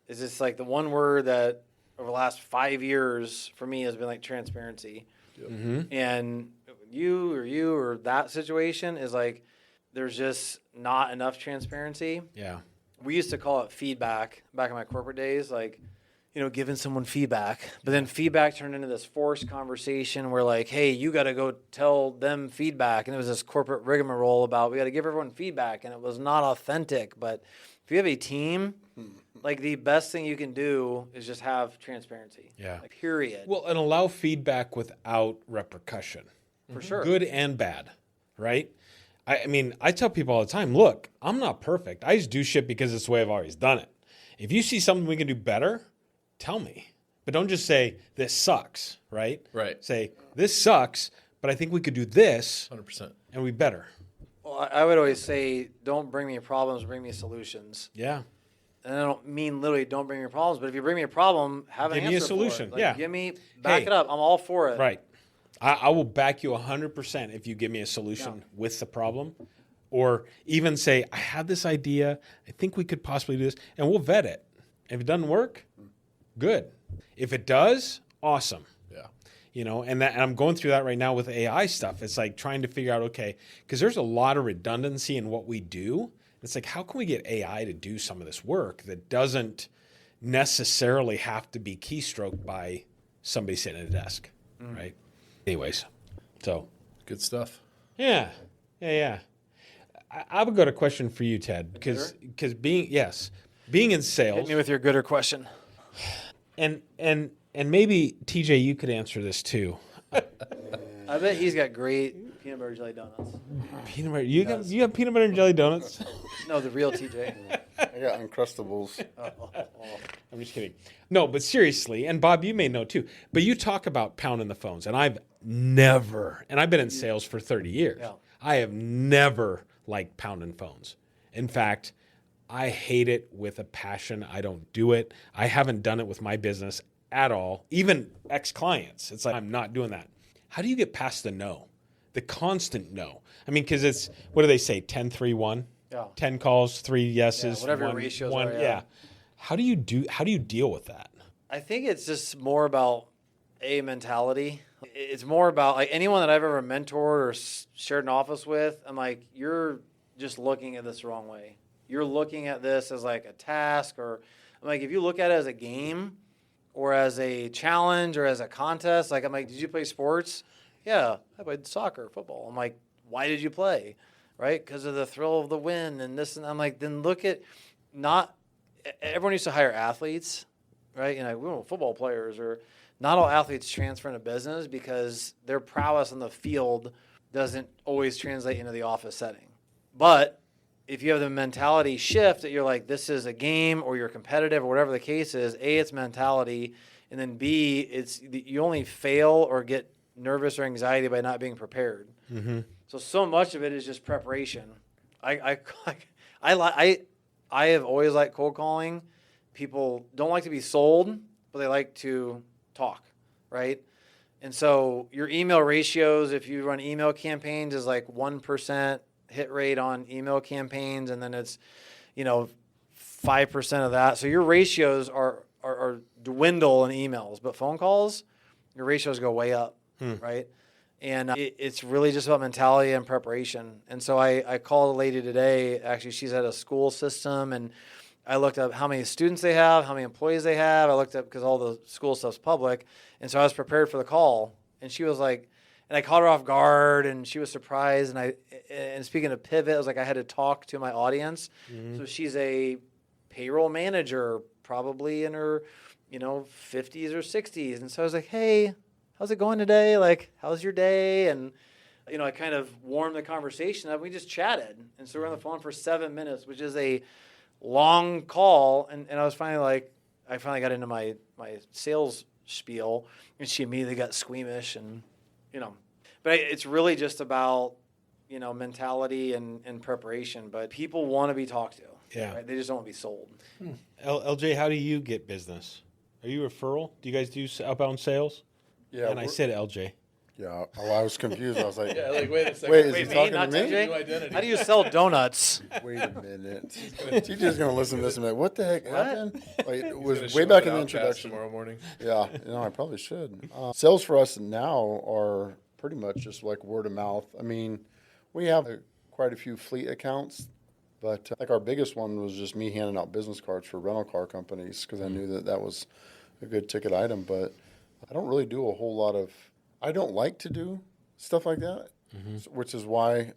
it's like the one word that over the last 5 years for me has been like transparency. Yep. Mm-hmm. And you or that situation is like there's just not enough transparency. Yeah. We used to call it feedback back in my corporate days, like, giving someone feedback. But then feedback turned into this forced conversation where like, hey, you got to go tell them feedback. And it was this corporate rigmarole about we got to give everyone feedback. And it was not authentic. But if you have a team, like the best thing you can do is just have transparency. Yeah. Like, period. Well, and allow feedback without repercussion. For sure. Good and bad, right? I mean, I tell people all the time, look, I'm not perfect. I just do shit because it's the way I've always done it. If you see something we can do better, tell me. But don't just say, this sucks, right? Right. Say, this sucks, but I think we could do this 100%. and we better. Well, I would always say, don't bring me problems, bring me solutions. Yeah. And I don't mean literally don't bring me problems, but if you bring me a problem, have an Give answer me a for solution. it. Like, Yeah. Give me, back Hey. it up. I'm all for it. Right. I will back you 100% if you give me a solution with the problem. Or even say, I had this idea. I think we could possibly do this. And we'll vet it. If it doesn't work, good. If it does, awesome. Yeah. And I'm going through that right now with AI stuff. It's like trying to figure out, okay, because there's a lot of redundancy in what we do. It's like, how can we get AI to do some of this work that doesn't necessarily have to be keystroked by somebody sitting at a desk, right? Anyways, so. Good stuff. Yeah. I would got a question for you, Ted, because being in sales. Hit me with your gooder question. And maybe TJ, you could answer this too. I bet he's got great peanut butter jelly donuts. Peanut butter. You have peanut butter and jelly donuts? No, the real TJ. I got Uncrustables. I'm just kidding. No, but seriously, and Bob, you may know too, but you talk about pounding the phones, and I've never, and I've been in sales for 30 years. Yeah. I have never liked pounding phones. In fact, I hate it with a passion. I don't do it. I haven't done it with my business at all, even ex-clients. It's like, I'm not doing that. How do you get past the no, the constant no? I mean, because it's, what do they say, 10, 3, 1? Yeah. 10 calls, 3 yeses, whatever one, ratios one, are, yeah. How do you deal with that? I think it's just more about a mentality. It's more about like anyone that I've ever mentored or shared an office with, I'm like, you're just looking at this the wrong way. You're looking at this as like a task, or I'm like, if you look at it as a game or as a challenge or as a contest, like I'm like, did you play sports? Yeah, I played soccer, football. I'm like, why did you play? Right? Because of the thrill of the win and this. And I'm like, then look at everyone used to hire athletes, right? You know, football players, or not all athletes transfer into business because their prowess on the field doesn't always translate into the office setting. But if you have the mentality shift that you're like, this is a game, or you're competitive, or whatever the case is, A, it's mentality, and then B, it's you only fail or get nervous or anxiety by not being prepared. Mm-hmm. So much of it is just preparation. I have always liked cold calling. People don't like to be sold, but they like to talk, right? And so your email ratios, if you run email campaigns, is like 1% hit rate on email campaigns, and then it's, 5% of that. So your ratios are dwindle in emails, but phone calls, your ratios go way up, right? And it's really just about mentality and preparation. And so I called a lady today. Actually, she's at a school system, and I looked up how many students they have, how many employees they have. I looked up because all the school stuff's public. And so I was prepared for the call. And she was like, and I caught her off guard, and she was surprised. And speaking of pivot, I was like, I had to talk to my audience. Mm-hmm. So she's a payroll manager, probably in her, 50s or 60s. And so I was like, hey, how's it going today? Like, how's your day? And, I kind of warmed the conversation up. We just chatted. And so we're on the phone for 7 minutes, which is a long call. And I was finally I finally got into my sales spiel, and she immediately got squeamish, and, but it's really just about, mentality and preparation. But people want to be talked to. Yeah. Right? They just don't want to be sold. LJ, how do you get business? Are you referral? Do you guys do outbound sales? Yeah. And I said LJ. Yeah. Oh, I was confused. I was like, Yeah, like, wait a second. Wait, is Wait, he talking not to me? TJ? New identity. How do you sell donuts? Wait a minute. TJ's going to listen to this and be like, what the heck happened? Like, it was Gonna way show back up in the at Outcast introduction. tomorrow morning. Yeah, I probably should. Sales for us now are pretty much just like word of mouth. I mean, we have quite a few fleet accounts, but like our biggest one was just me handing out business cards for rental car companies because I knew that was a good ticket item. But I don't really do a whole lot of. I don't like to do stuff like that, which is why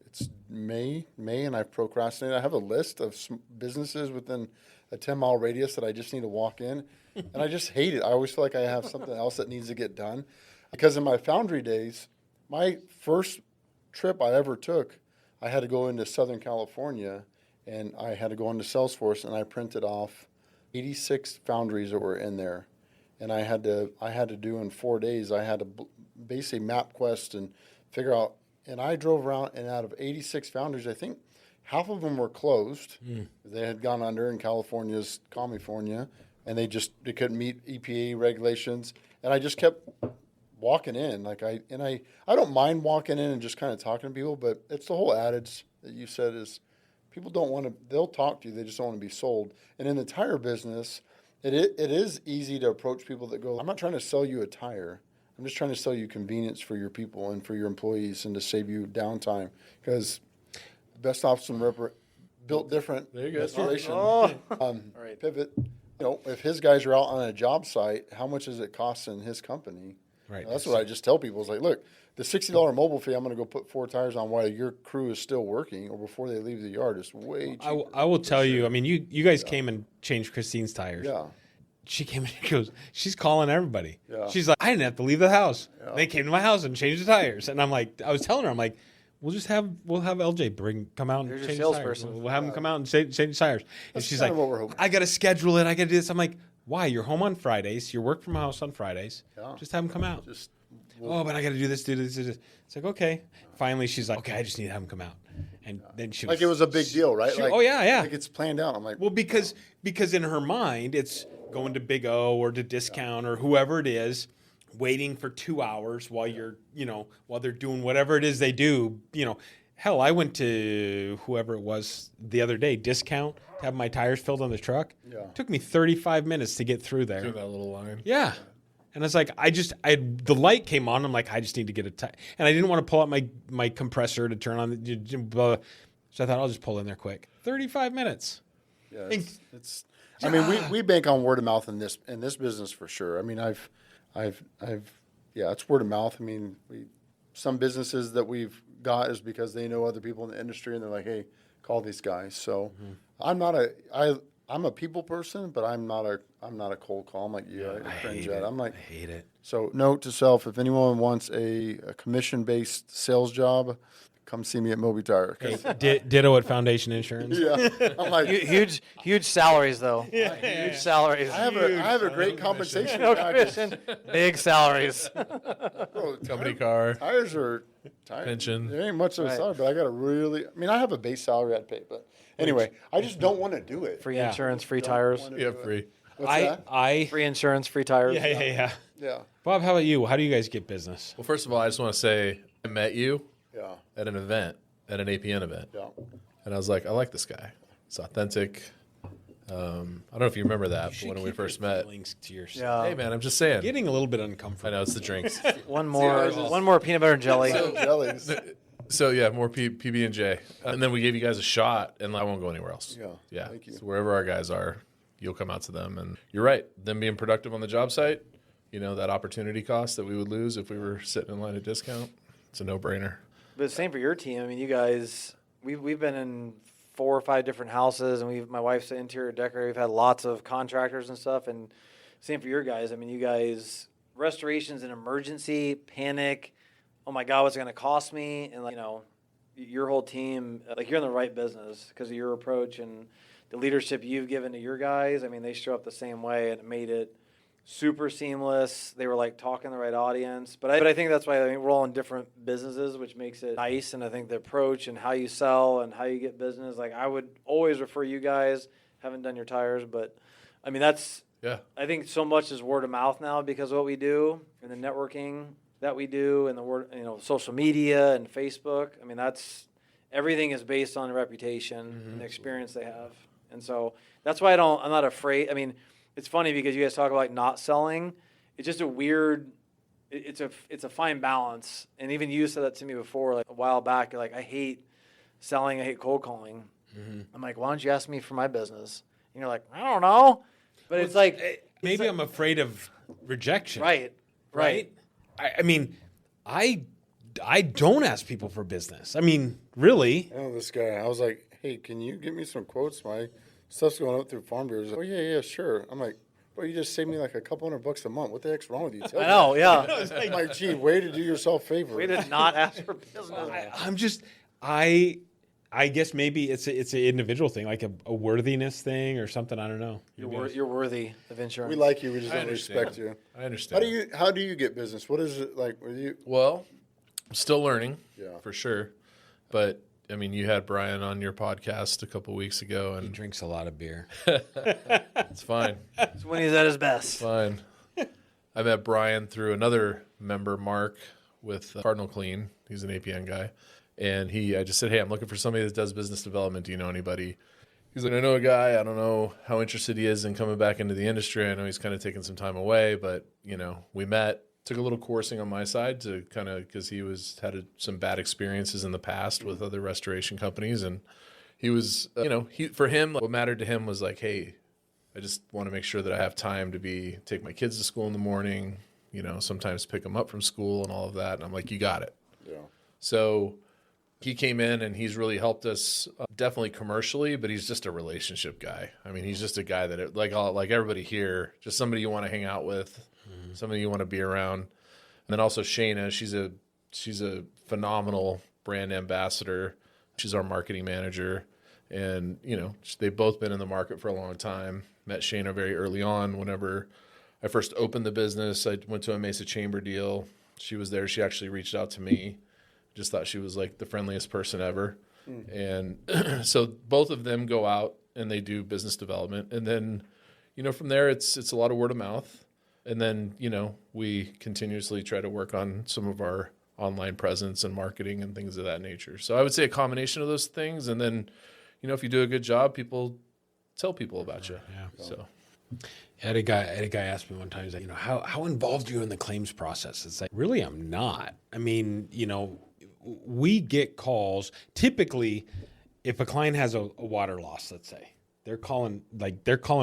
it's May, and I've procrastinated. I have a list of businesses within a 10-mile radius that I just need to walk in, and I just hate it. I always feel like I have something else that needs to get done. Because in my foundry days, my first trip I ever took, I had to go into Southern California, and I had to go into Salesforce, and I printed off 86 foundries that were in there. And I had to do in 4 days, I had to basically MapQuest and figure out, and I drove around, and out of 86 foundries, I think half of them were closed. They had gone under in California's California, and they couldn't meet EPA regulations. And I just kept walking in. I don't mind walking in and just kind of talking to people, but it's the whole adage that you said is people don't want to, they'll talk to you, they just don't want to be sold. And in the tire business, it is easy to approach people that go, I'm not trying to sell you a tire. I'm just trying to sell you convenience for your people and for your employees and to save you downtime. Because best ops and built different. There you go. Installation. Right. Pivot. If his guys are out on a job site, how much is it costing his company? Right. That's what I just tell people. Is like, look, the $60 mobile fee, I'm going to go put 4 tires on while your crew is still working or before they leave the yard. Is way cheaper. I will tell you, I mean, you guys came and changed Christine's tires. Yeah. She came and she goes, she's calling everybody. Yeah. She's like, I didn't have to leave the house. Yeah. They came to my house and changed the tires. And I'm like, I was telling her, I'm like, we'll have LJ come out and Here's your change salesperson. tires. We'll have him come out and change tires. And That's she's kind like, of what we're hoping. I got to schedule it. I got to do this. I'm like, why? You're home on Fridays. You work from house on Fridays. Yeah. Just have him come out. But I got to do this, do this, do this. It's like, okay. Finally, she's like, okay, I just need to have him come out. And then she was, Like it was a big deal, right? she- Like, oh, yeah. Like it's planned out. I'm like, Well, because in her mind, it's going to Big O or to Discount or whoever it is, waiting for 2 hours while while they're doing whatever it is they do. Hell, I went to whoever it was the other day, Discount, to have my tires filled on the truck. Yeah. It took me 35 minutes to get through there. Through that little line. Yeah. And it's like, the light came on. I'm like, I just need to get a tire. And I didn't want to pull out my compressor to turn on. So I thought I'll just pull in there quick. 35 minutes. yeah, it's I mean, we bank on word of mouth in this business for sure. I mean, it's word of mouth. I mean, some businesses that we've got is because they know other people in the industry and they're like, hey, call these guys. So I'm a people person, but I'm not a cold call. I'm like I cringe at. I'm like, I hate it. so note to self: if anyone wants a commission-based sales job, come see me at Moby Tire. Ditto at Foundation Insurance. Yeah, I'm like, Huge salaries though. Huge salaries. I have a great compensation No package. commission. Big salaries. Bro, Company car. tires are Pension. There ain't much of a salary, but I got I have a base salary I'd pay, but anyway, I just don't want to do it. Free insurance, free tires. Yeah, free. What's that? Free insurance, free tires. Yeah. Yeah, Bob, how about you? How do you guys get business? Well, first of all, I just want to say I met you yeah, at an event, at an APN event. yeah. And I was like, I like this guy. It's authentic. I don't know if you remember that but when we first met. Feelings to yourself. Yeah. Hey, man, I'm just saying. Getting a little bit I uncomfortable. know, it's the drinks. One more peanut butter and jelly. Jellies. So, yeah, more PB&J. And then we gave you guys a shot, and I won't go anywhere else. Yeah, thank you. So wherever our guys are, you'll come out to them. And you're right. Them being productive on the job site, that opportunity cost that we would lose if we were sitting in line at Discount, it's a no-brainer. But same for your team. I mean, you guys, we've been in 4 or 5 different houses, and my wife's an interior decorator. We've had lots of contractors and stuff, and same for your guys. I mean, you guys, restoration's an emergency, panic. Oh my God, what's it going to cost me? And your whole team, you're in the right business because of your approach and the leadership you've given to your guys. I mean, they show up the same way, and it made it super seamless. They were talking the right audience. But I think that's why we're all in different businesses, which makes it nice. And I think the approach and how you sell and how you get business, I would always refer you guys. Haven't done your tires, but I mean, that's, Yeah. I think so much is word of mouth now because of what we do and the networking that we do and the word, social media and Facebook. I mean, everything is based on reputation and the experience they have. And so that's why I'm not afraid. I mean, it's funny because you guys talk about not selling. It's just a weird. It's a fine balance. And even you said that to me before, a while back. You're like, I hate selling. I hate cold calling. I'm like, why don't you ask me for my business? And you're like, I don't know. But it's maybe I'm afraid of rejection. Right. I mean, I don't ask people for business. I mean, really. I know this guy. I was like, hey, can you get me some quotes? My stuff's going up through Farm Bureau. He's like, oh, yeah, sure. I'm like, well, you just saved me a couple $100 a month. What the heck's wrong with you? I know, yeah. I'm like, gee, way to do yourself a favor. Way to not ask for business. I guess maybe it's an individual thing, like a worthiness thing or something. I don't know. You're worthy of insurance. We like you. We just I don't understand. respect you. I understand. How do you get business? What is it like with you? Well, I'm still learning, Yeah. for sure. But, I mean, you had Brian on your podcast a couple weeks ago, He and drinks a lot of beer. it's fine. It's when he's at his best. Fine. I met Brian through another member, Mark, with Cardinal Clean. He's an APN guy. And I just said, hey, I'm looking for somebody that does business development. Do you know anybody? He's like, I know a guy. I don't know how interested he is in coming back into the industry. I know he's kind of taking some time away, but, we met. Took a little coursing on my side to kind of, because he had some bad experiences in the past with other restoration companies. And he was, for him, what mattered to him was like, hey, I just want to make sure that I have time to take my kids to school in the morning, sometimes pick them up from school and all of that. And I'm like, you got it. Yeah. So he came in and he's really helped us definitely commercially, but he's just a relationship guy. I mean, he's just a guy that, like everybody here, just somebody you want to hang out with, somebody you want to be around. And then also Shayna, she's a phenomenal brand ambassador. She's our marketing manager. And, they've both been in the market for a long time. Met Shayna very early on. Whenever I first opened the business, I went to a Mesa Chamber deal. She was there. She actually reached out to me. Just thought she was like the friendliest person ever. And so both of them go out and they do business development. And then, from there, it's a lot of word of mouth. And then, we continuously try to work on some of our online presence and marketing and things of that nature. So I would say a combination of those things. And then, if you do a good job, people tell people about you. Yeah. So I had a guy asked me one time, he's like, how involved are you in the claims process? It's like, really, I'm not. I mean, we get calls. Typically, if a client has a water loss, let's say, they're calling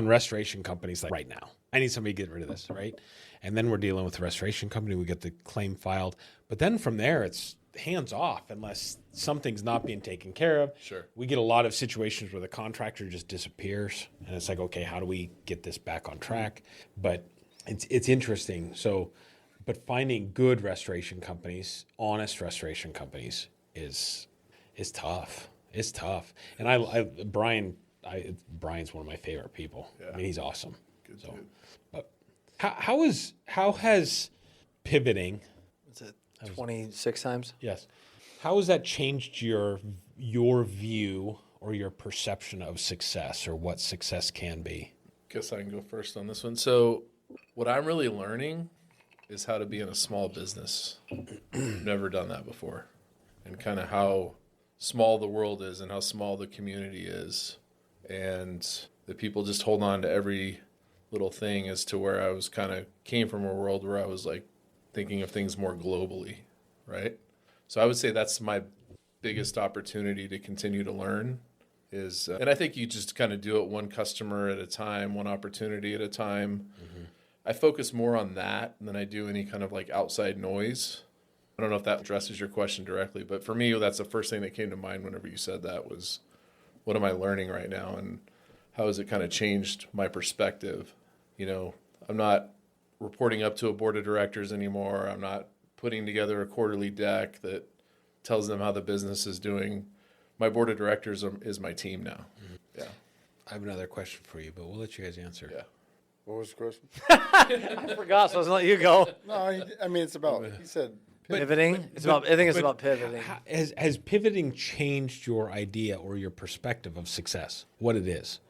restoration companies like right now. I need somebody to get rid of this, right? And then we're dealing with the restoration company. We get the claim filed. But then from there, it's hands off unless something's not being taken care of. Sure. We get a lot of situations where the contractor just disappears. And it's like, okay, how do we get this back on track? But it's interesting. So, but finding good restoration companies, honest restoration companies is tough. It's tough. And Brian's one of my favorite people. Yeah. I mean, he's awesome. Good so, dude. but how has pivoting? Is it 26 times? Yes. How has that changed your view or your perception of success or what success can be? Guess I can go first on this one. So what I'm really learning is how to be in a small business. Never done that before. And kind of how small the world is and how small the community is. And that people just hold on to every little thing, as to where I was came from a world where I was like thinking of things more globally, right? So I would say that's my biggest opportunity to continue to learn is, and I think you just kind of do it one customer at a time, one opportunity at a time. Mm-hmm. I focus more on that than I do any kind of like outside noise. I don't know if that addresses your question directly, but for me, that's the first thing that came to mind whenever you said that was, what am I learning right now? And how has it kind of changed my perspective? I'm not reporting up to a board of directors anymore. I'm not putting together a quarterly deck that tells them how the business is doing. My board of directors is my team now. Mm-hmm. Yeah. I have another question for you, but we'll let you guys answer. Yeah. What was the question? I forgot, so I was going to let you go. No, it's about, he said, Pivoting? I think it's about pivoting. Has pivoting changed your idea or your perspective of success? What it is?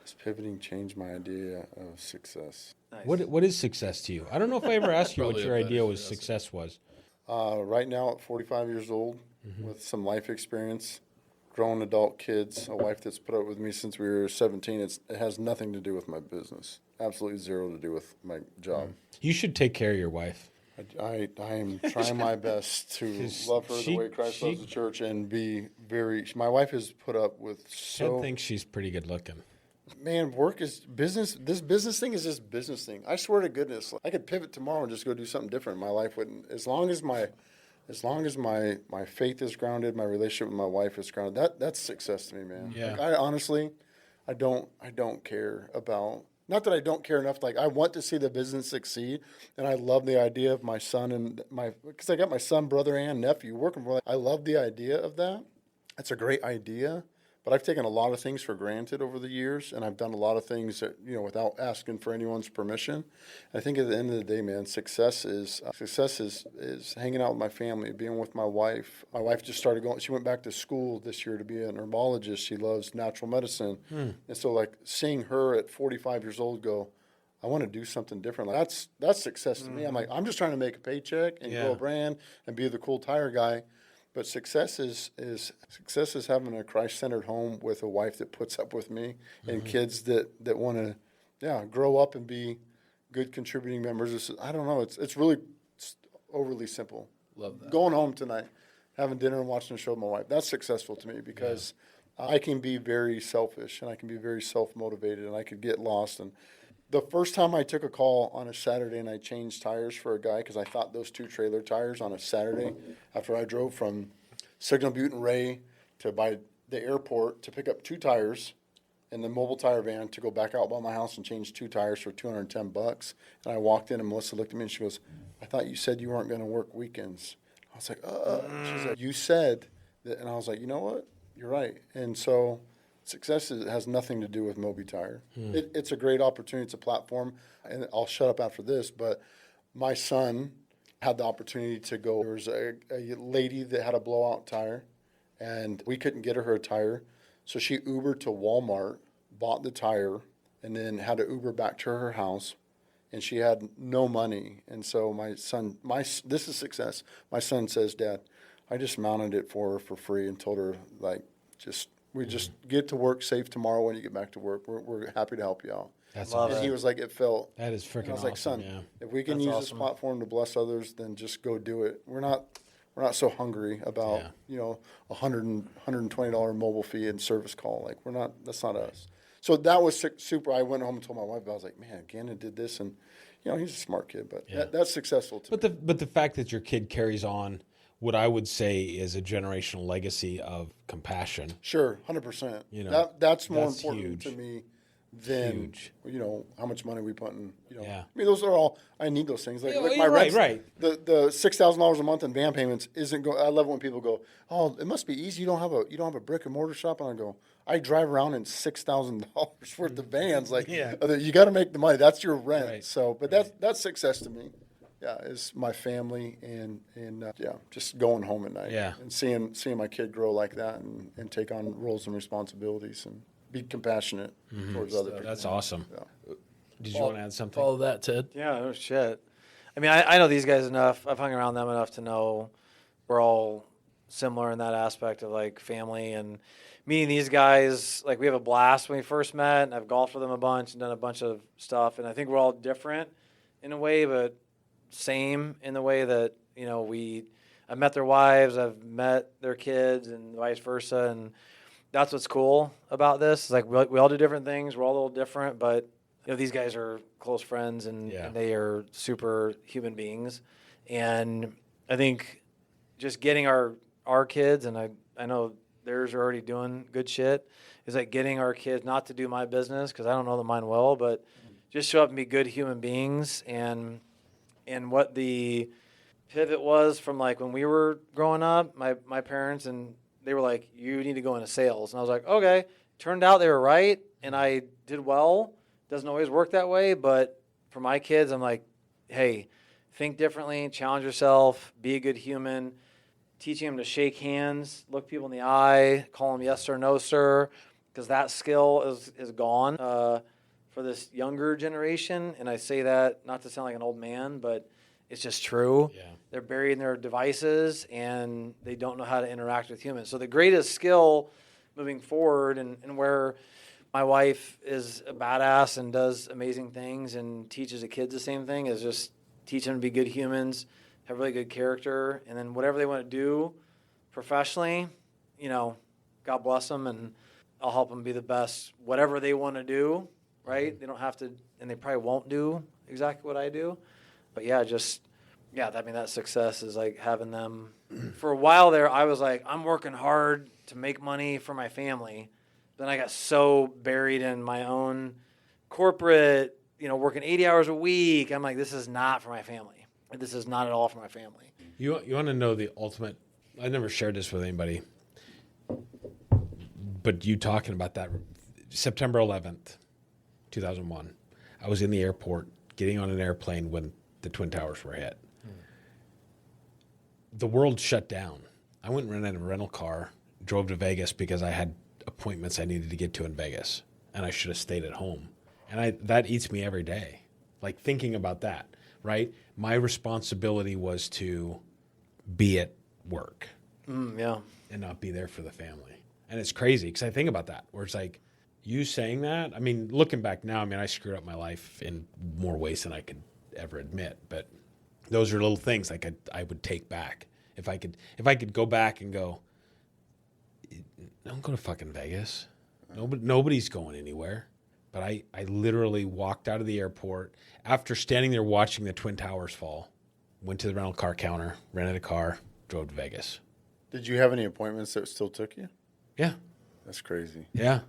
has pivoting changed my idea of success? Nice. What is success to you? I don't know if I ever asked you what your idea was success was. Right now, at 45 years old, with some life experience, grown adult kids, a wife that's put up with me since we were 17, it has nothing to do with my business. Absolutely zero to do with my job. You should take care of your wife. I am trying my best to love her the way Christ loves the church and be very. My wife has put up with so. I think she's pretty good looking. Man, work is business. This business thing is just business thing. I swear to goodness, I could pivot tomorrow and just go do something different. My life wouldn't. As long as my faith is grounded, my relationship with my wife is grounded. That's success to me, man. Yeah. Like, I honestly, I don't care about. Not that I don't care enough. Like, I want to see the business succeed, and I love the idea of my son and because I got my son, brother, and nephew working for. I love the idea of that. It's a great idea, but I've taken a lot of things for granted over the years, and I've done a lot of things that, without asking for anyone's permission. I think at the end of the day, man, success is hanging out with my family, being with my wife. My wife just started going. She went back to school this year to be an herbologist. She loves natural medicine, and so like seeing her at 45 years old go, I want to do something different. Like, that's success to me. I'm like, I'm just trying to make a paycheck and grow a brand and be the cool tire guy. But success is having a Christ-centered home with a wife that puts up with me and kids that want to, grow up and be good contributing members. I don't know. It's really overly simple. Love that. Going home tonight, having dinner and watching a show with my wife. That's successful to me because I can be very selfish and I can be very self-motivated and I could get lost. And the first time I took a call on a Saturday and I changed tires for a guy because I thought those 2 trailer tires on a Saturday after I drove from Signal Butte and Ray to by the airport to pick up 2 tires in the mobile tire van to go back out by my house and change 2 tires for $210. And I walked in and Melissa looked at me and she goes, I thought you said you weren't going to work weekends. was like, she's like, you said that. And I was like, you know what? You're right. And so success has nothing to do with Moby Tire. It's a great opportunity. It's a platform. And I'll shut up after this, but my son had the opportunity to go. There was a lady that had a blowout tire, and we couldn't get her a tire. So she Ubered to Walmart, bought the tire, and then had to Uber back to her house. And she had no money. And so my son, this is success. My son says, Dad, I just mounted it for her for free and told her, like, we just get to work safe tomorrow when you get back to work. We're happy to help you out. That's And awesome. he was like, it felt. That is freaking I was awesome. like, son, yeah. if we can That's use this awesome. platform to bless others, then just go do it. We're not so hungry about, $120 mobile fee and service call. Like, that's not us. So that was super. I went home and told my wife, I was like, man, Gannon did this. And, he's a smart kid, but that's successful to me. But the fact that your kid carries on what I would say is a generational legacy of compassion. Sure, 100%. That's more important huge. to me than Huge. How much money we put in. Yeah. I mean, those are all. I need those things. Like Yeah, my right, rent, right. The $6,000 a month in van payments isn't. I love it when people go, "Oh, it must be easy. You don't have a brick and mortar shop." And I go, I drive around in $6,000 worth of vans. Like, you got to make the money. That's your rent. Right. So, but that's success to me. Yeah, is my family and just going home at night. Yeah. And seeing my kid grow like that and take on roles and responsibilities and be compassionate towards other people. That's awesome. Yeah. Did you want to add something? Follow that, Ted. Yeah, no shit. I mean, I know these guys enough. I've hung around them enough to know we're all similar in that aspect of like family and meeting these guys. Like, we have a blast when we first met, and I've golfed with them a bunch and done a bunch of stuff. And I think we're all different in a way, but same in the way that, I've met their wives, I've met their kids, and vice versa. And that's what's cool about this. It's like we all do different things. We're all a little different, but these guys are close friends, and they are super human beings. And I think just getting our kids, and I know theirs are already doing good shit, is like getting our kids not to do my business, because I don't know that mine will, but just show up and be good human beings. And what the pivot was from like when we were growing up, my parents, and they were like, you need to go into sales. And I was like, okay. Turned out they were right, and I did well. Doesn't always work that way, but for my kids, I'm like, hey, think differently, challenge yourself, be a good human, teaching them to shake hands, look people in the eye, call them yes sir, no sir, because that skill is gone for this younger generation. And I say that not to sound like an old man, but it's just true. Yeah. They're buried in their devices, and they don't know how to interact with humans. So the greatest skill moving forward, and where my wife is a badass and does amazing things and teaches the kids the same thing, is just teach them to be good humans, have really good character, and then whatever they want to do professionally, God bless them, and I'll help them be the best, whatever they want to do, right? They don't have to, and they probably won't do exactly what I do. But that success is like having them. For a while there, I was like, I'm working hard to make money for my family. Then I got so buried in my own corporate, working 80 hours a week. I'm like, this is not for my family. This is not at all for my family. You want to know the ultimate? I never shared this with anybody, but you talking about that, September 11th, 2001. I was in the airport getting on an airplane when the Twin Towers were hit. The world shut down. I went and rented a rental car, drove to Vegas because I had appointments I needed to get to in Vegas, and I should have stayed at home. And that eats me every day, like thinking about that, right? My responsibility was to be at work and not be there for the family. And it's crazy because I think about that, where it's like, you saying that, I mean, looking back now, I screwed up my life in more ways than I could ever admit, but those are little things like I would take back. If I could go back and go, don't go to fucking Vegas. Nobody's going anywhere. But I literally walked out of the airport after standing there watching the Twin Towers fall, went to the rental car counter, rented a car, drove to Vegas. Did you have any appointments that still took you? Yeah. That's crazy. Yeah.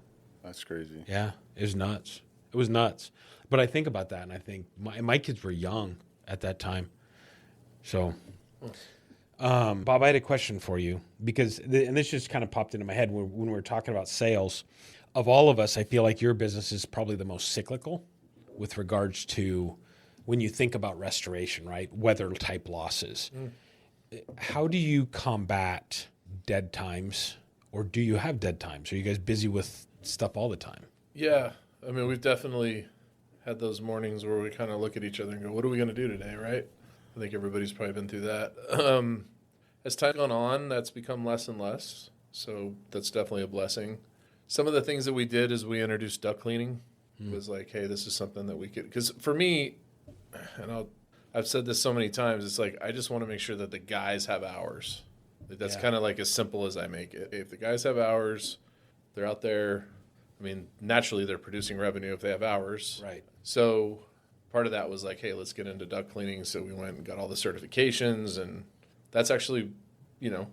That's crazy. Yeah. It was nuts. It was nuts. But I think about that, and I think my kids were young at that time. So Bob, I had a question for you because, and this just kind of popped into my head when we were talking about sales. Of all of us, I feel like your business is probably the most cyclical with regards to when you think about restoration, right? Weather type losses. How do you combat dead times, or do you have dead times? Are you guys busy with stuff all the time? Yeah. I mean, we've definitely had those mornings where we kind of look at each other and go, what are we going to do today, right? I think everybody's probably been through that. As time's gone on, that's become less and less. So that's definitely a blessing. Some of the things that we did is we introduced duct cleaning. It was like, hey, this is something that we could, because for me, and I've said this so many times, it's like, I just want to make sure that the guys have hours. That's kind of like as simple as I make it. If the guys have hours, they're out there. I mean, naturally they're producing revenue if they have hours. Right. So part of that was like, hey, let's get into duct cleaning. So we went and got all the certifications, and that's actually,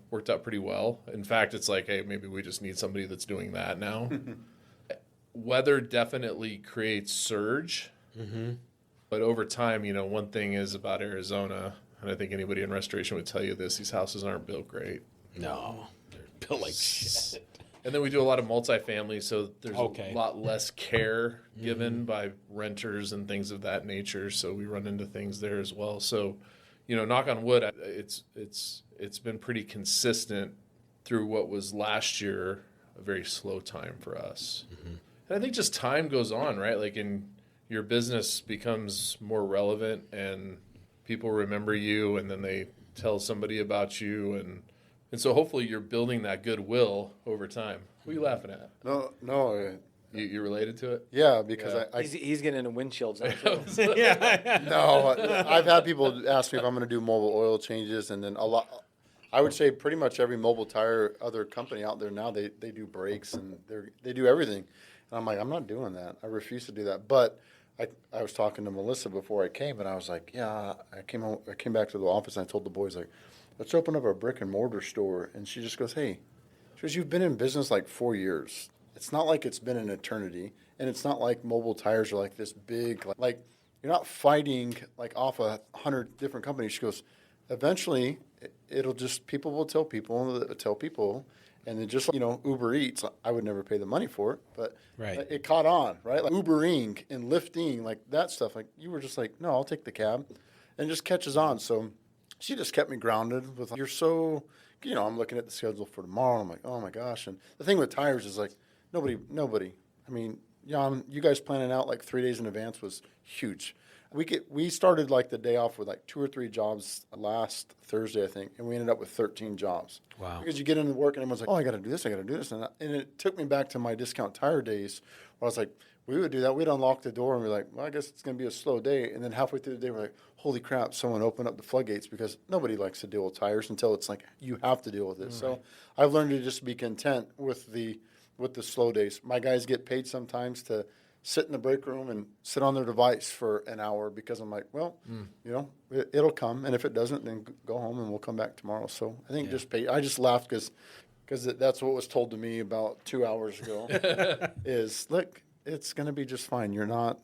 worked out pretty well. In fact, it's like, hey, maybe we just need somebody that's doing that now. Weather definitely creates surge. But over time, one thing is about Arizona, and I think anybody in restoration would tell you this, these houses aren't built great. No, they're built like shit. And then we do a lot of multifamily, so there's a lot less care given by renters and things of that nature. So we run into things there as well. So, knock on wood, it's been pretty consistent through what was last year a very slow time for us. And I think just time goes on, right? Like your business becomes more relevant, and people remember you, and then they tell somebody about you, and so hopefully you're building that goodwill over time. What are you laughing at? No. You related to it? Yeah, because He's getting into windshields. No, I've had people ask me if I'm going to do mobile oil changes, and then I would say pretty much every mobile tire other company out there now, they do brakes and they do everything. And I'm like, I'm not doing that. I refuse to do that. But I was talking to Melissa before I came, and I was like, yeah, I came back to the office, and I told the boys, like, let's open up a brick and mortar store. And she just goes, hey, she goes, you've been in business like 4 years. It's not like it's been an eternity, and it's not like mobile tires are like this big, like you're not fighting like off 100 different companies. She goes, eventually it'll just, people will tell people, and then just, Uber Eats, I would never pay the money for it, but it caught on, right? Like Ubering and lifting, like that stuff, like you were just like, no, I'll take the cab, and it just catches on. So she just kept me grounded with, you're so, I'm looking at the schedule for tomorrow, and I'm like, oh my gosh. And the thing with tires is like, nobody, I mean, Jan, you guys planning out like 3 days in advance was huge. We started like the day off with like 2 or 3 jobs last Thursday, I think, and we ended up with 13 jobs. Wow. Because you get into work and everyone's like, oh, I got to do this. And it took me back to my discount tire days where I was like, we would do that. We'd unlock the door and we're like, well, I guess it's going to be a slow day. And then halfway through the day, we're like, holy crap, someone opened up the floodgates, because nobody likes to deal with tires until it's like you have to deal with it. Right. So I've learned to just be content with the slow days. My guys get paid sometimes to sit in the break room and sit on their device for an hour, because I'm like, well, it'll come. And if it doesn't, then go home and we'll come back tomorrow. So I think just pay. I just laughed because that's what was told to me about 2 hours ago is, look, it's going to be just fine. You're not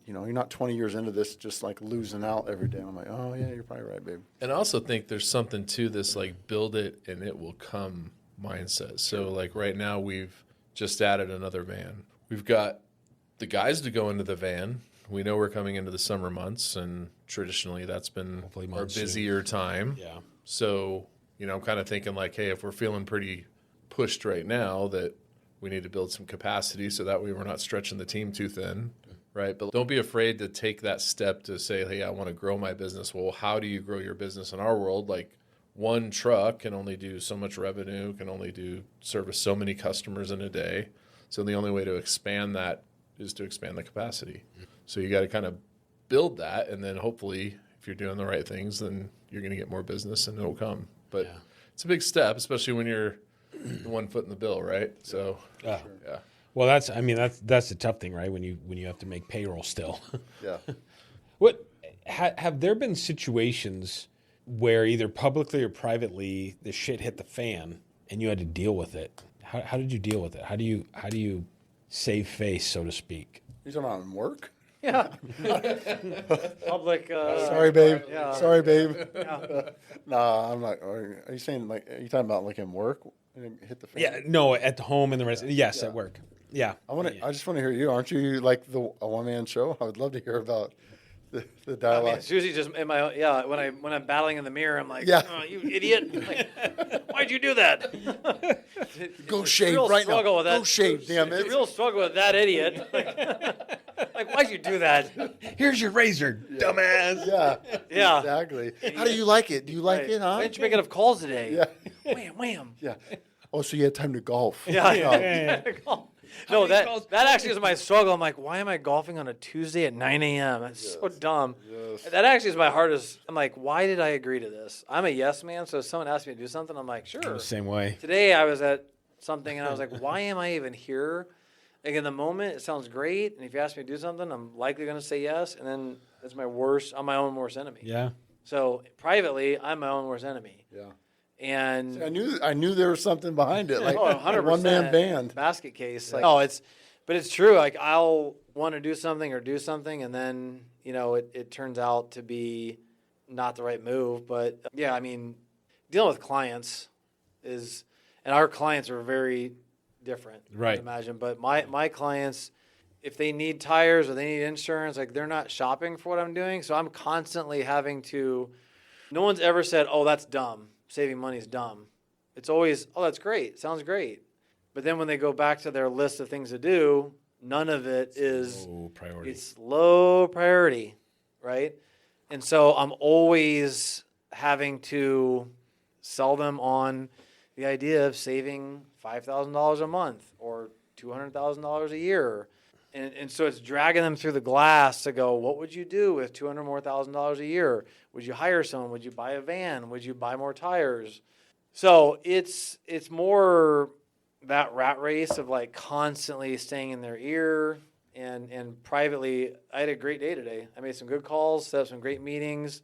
20 years into this just like losing out every day. I'm like, oh yeah, you're probably right, babe. And I also think there's something to this, like, build it and it will come mindset. So like right now we've just added another van. We've got the guys to go into the van. We know we're coming into the summer months, and traditionally that's been our busier time. Yeah. So, I'm kind of thinking like, hey, if we're feeling pretty pushed right now, that we need to build some capacity so that way we're not stretching the team too thin, right? But don't be afraid to take that step to say, hey, I want to grow my business. Well, how do you grow your business in our world? Like, one truck can only do so much revenue, can only service so many customers in a day. So the only way to expand that is to expand the capacity. So you got to kind of build that, and then hopefully if you're doing the right things, then you're going to get more business and it'll come. But it's a big step, especially when you're the one foot in the bill, right? So yeah. Well, that's the tough thing, right? When you have to make payroll still. Yeah. What have there been situations where either publicly or privately the shit hit the fan and you had to deal with it? How did you deal with it? How do you save face, so to speak? You talking about in work? Yeah. Public. Sorry, babe. Yeah. Sorry, babe. Yeah. Nah, I'm like, are you saying like, are you talking about like in work? Hit the fan? Yeah, no, at home and the rest. Yes, at work. Yeah. I just want to hear you. Aren't you like a one man show? I would love to hear about the dialogue. I mean, it's usually just in my when I'm battling in the mirror, I'm like, Yeah. oh, you idiot! Like, why'd you do that? Go It's a shave real right struggle now. with that. Go shave, damn It's it. a real struggle with that idiot. Like, why'd you do that? Here's your razor, dumbass. Yeah. Yeah. Exactly. How do you like it? Do you like it, huh? Why didn't you make enough calls today? Yeah. Wham, wham. Yeah. Oh, so you had time to golf. Yeah. No, many calls- that actually is my struggle. I'm like, why am I golfing on a Tuesday at 9 a.m.? That's so dumb. That actually is my hardest. I'm like, why did I agree to this? I'm a yes man, so if someone asks me to do something, I'm like, sure. Same way. Today I was at something and I was like, why am I even here? Like in the moment, it sounds great, and if you ask me to do something, I'm likely going to say yes, and then it's I'm my own worst enemy. Yeah. So privately, I'm my own worst enemy. Yeah. And I knew there was something behind it, like oh, a 100%. one man band. Basket case. Like, but it's true. Like I'll want to do something, and then it turns out to be not the right move. But yeah, I mean, dealing with clients and our clients are very different. Right. I imagine, but my clients, if they need tires or they need insurance, like they're not shopping for what I'm doing, so I'm constantly having to. No one's ever said, "Oh, that's dumb. Saving money is dumb." It's always, "Oh, that's great. Sounds great." But then when they go back to their list of things to do, none of it is low priority. It's low priority, right? And so I'm always having to sell them on the idea of saving $5,000 a month or $200,000 a year. And so it's dragging them through the glass to go, what would you do with $200,000 more a year? Would you hire someone? Would you buy a van? Would you buy more tires? So it's more that rat race of like constantly staying in their ear. And privately, I had a great day today. I made some good calls, set up some great meetings.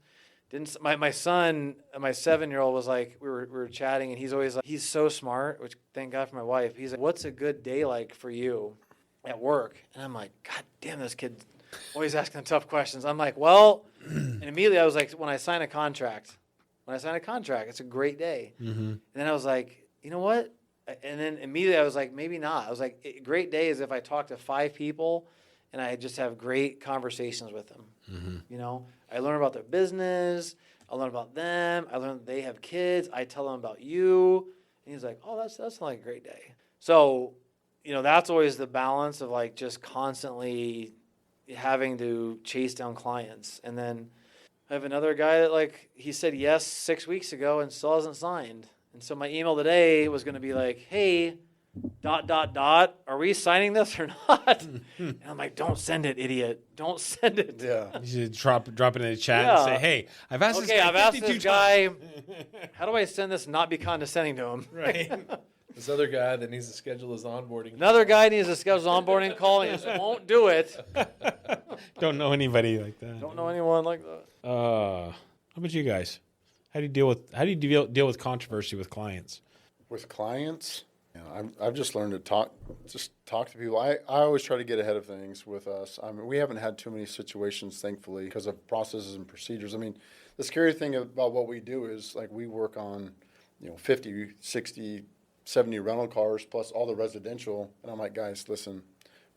My son, my 7-year-old was like, we were chatting, and he's always like, he's so smart, which thank God for my wife. He's like, what's a good day like for you at work? And I'm like, God damn, this kid always asking the tough questions. I'm like, well, and immediately I was like, when I sign a contract, it's a great day. Mm-hmm. And then I was like, you know what? And then immediately I was like, maybe not. I was like, a great day is if I talk to 5 people and I just have great conversations with them. Mm-hmm. I learn about their business. I learn about them. I learn that they have kids. I tell them about you. And he's like, oh, that's like a great day. So, that's always the balance of like just constantly having to chase down clients. And then I have another guy that like, he said yes 6 weeks ago and still hasn't signed. And so my email today was going to be like, hey, ... are we signing this or not? And I'm like, don't send it, idiot. Don't send it. Yeah. You should drop it in the chat and say, hey, I've asked this guy I've asked 52 this guy, how do I send this and not be condescending to him? Right. This other guy that needs to schedule his onboarding. Another guy needs to schedule an onboarding call and he just won't do it. Don't know anybody like that. Don't know anyone like that. How about you guys? How do you deal with controversy with clients? With clients, I've just learned to talk to people. I always try to get ahead of things with us. I mean, we haven't had too many situations, thankfully, because of processes and procedures. I mean, the scary thing about what we do is like we work on, 50, 60, 70 rental cars plus all the residential. And I'm like, guys, listen,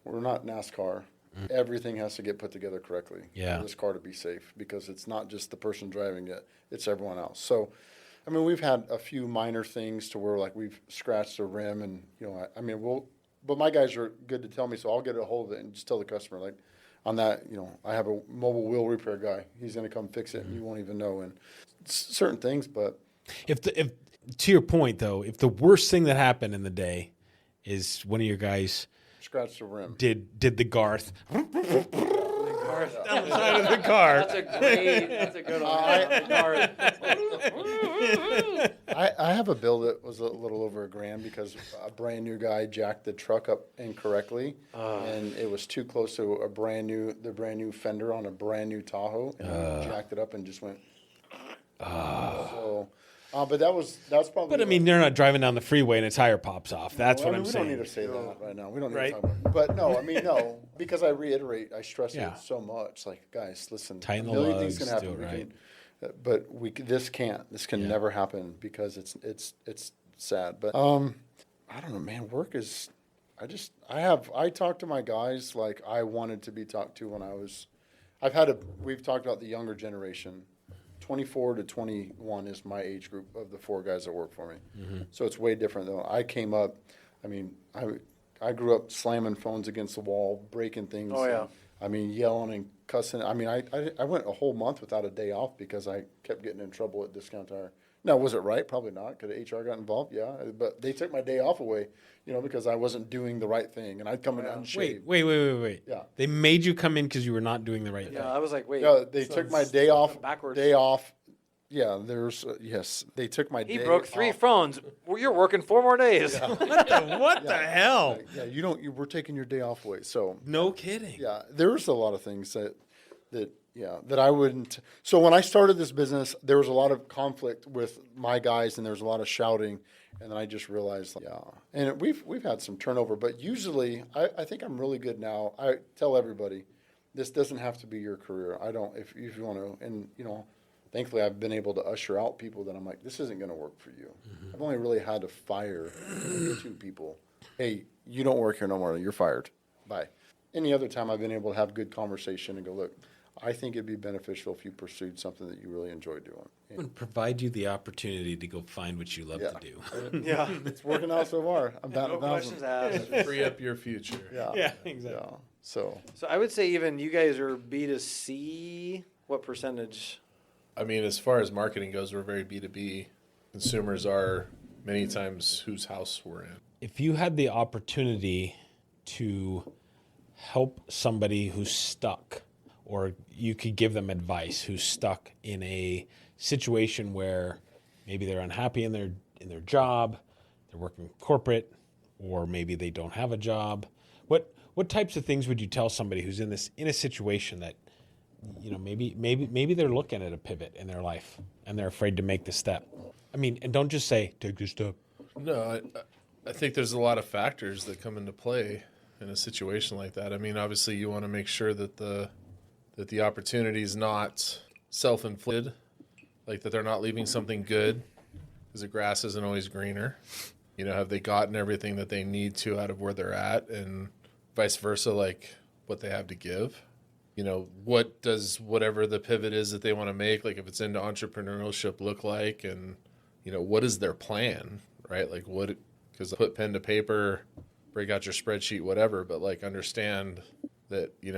we're not NASCAR. Everything has to get put together correctly for this car to be safe, because it's not just the person driving it, it's everyone else. So, I mean, we've had a few minor things to where like we've scratched a rim, and but my guys are good to tell me, so I'll get a hold of it and just tell the customer like, on that, I have a mobile wheel repair guy. He's going to come fix it, and you won't even know. And certain things, but if to your point though, if the worst thing that happened in the day is one of your guys scratched the rim, did the Garth Down the side of the car. That's a good one. I have a bill that was a little over $1,000 because a brand new guy jacked the truck up incorrectly, and it was too close to the brand new fender on a brand new Tahoe, and jacked it up and just went. So But that's probably. But I mean, they're not driving down the freeway and a tire pops off. That's what I'm saying. We don't need to say that right now. We don't need Right? to talk about it. But no, I mean, no, because I stress Yeah. it so much. Like, guys, listen, Tighten the a million things can lugs, happen. do it right. This can never happen because it's sad. But I don't know, man. Work is. I talk to my guys like I wanted to be talked to when I was. We've talked about the younger generation. 24 to 21 is my age group of the 4 guys that work for me. Mm-hmm. So it's way different than I came up. I mean, I grew up slamming phones against the wall, breaking things. Oh, yeah. I mean, yelling and cussing. I mean, I went a whole month without a day off because I kept getting in trouble at Discount Tire. Now, was it right? Probably not. Could HR got involved? Yeah. But they took my day off away, because I wasn't doing the right thing. And I'd come in unshaved. Wait. Yeah. They made you come in because you were not doing the right thing. Yeah, I was like, wait. Yeah, they took my day off. backwards. Day off. Yeah, yes. They took my day off. He broke 3 phones. Well, you're working 4 more days. What the hell? Yeah, we're taking your day off away. So No kidding. yeah, there's a lot of things that I wouldn't. So when I started this business, there was a lot of conflict with my guys, and there was a lot of shouting, and then I just realized, and we've had some turnover, but usually I think I'm really good now. I tell everybody, this doesn't have to be your career. I don't if you want to, and thankfully I've been able to usher out people that I'm like, this isn't going to work for you. Mm-hmm. I've only really had to fire 2 people. Hey, you don't work here no more. You're fired. Bye. Any other time I've been able to have good conversation and go, look, I think it'd be beneficial if you pursued something that you really enjoy doing. And provide you the opportunity to go find what you love to do. Yeah. It's working out so far. I'm No questions asked. Free up your future. Yeah, exactly. Yeah. So So I would say even you guys are B2C. What percentage? I mean, as far as marketing goes, we're very B2B. Consumers are many times whose house we're in. If you had the opportunity to help somebody who's stuck, or you could give them advice who's stuck in a situation where maybe they're unhappy in their job, they're working corporate, or maybe they don't have a job, what types of things would you tell somebody who's in a situation that maybe they're looking at a pivot in their life and they're afraid to make the step? I mean, and don't just say take the step. No, I think there's a lot of factors that come into play in a situation like that. I mean, obviously you want to make sure that the opportunity is not self-inflicted, like that they're not leaving something good, because the grass isn't always greener. Have they gotten everything that they need to out of where they're at, and vice versa, like what they have to give? What does whatever the pivot is that they want to make, like if it's into entrepreneurship, look like, and what is their plan, right? Like because put pen to paper, break out your spreadsheet, whatever, but like understand that you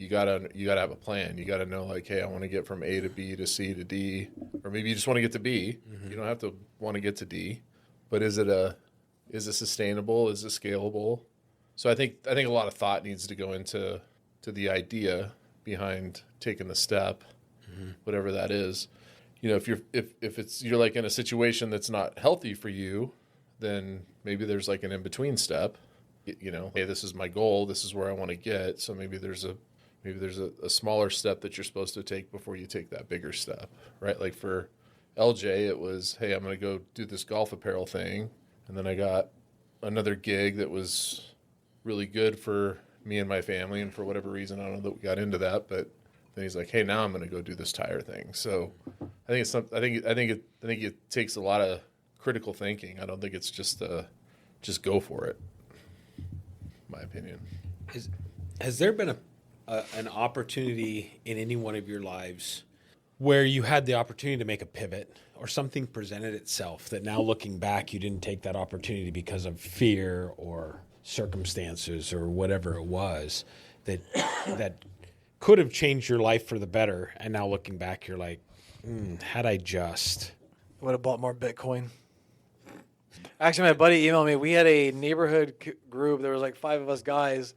gotta have a plan. You gotta know, like, hey, I want to get from A to B to C to D, or maybe you just want to get to B. Mm-hmm. You don't have to want to get to D, but is it sustainable? Is it scalable? So I think a lot of thought needs to go into the idea behind taking the step, whatever that is. If you're like in a situation that's not healthy for you, then maybe there's like an in-between step. Hey, this is my goal. This is where I want to get. So maybe there's a smaller step that you're supposed to take before you take that bigger step, right? Like for LJ, it was, hey, I'm going to go do this golf apparel thing. And then I got another gig that was really good for me and my family. And for whatever reason, I don't know that we got into that, but then he's like, hey, now I'm going to go do this tire thing. So I think it takes a lot of critical thinking. I don't think it's just go for it, in my opinion. Has there been an opportunity in any one of your lives where you had the opportunity to make a pivot, or something presented itself that now looking back you didn't take that opportunity because of fear or circumstances or whatever it was that could have changed your life for the better, and now looking back you're like, had I just Would have bought more Bitcoin. Actually, my buddy emailed me. We had a neighborhood group. There was like 5 of us guys,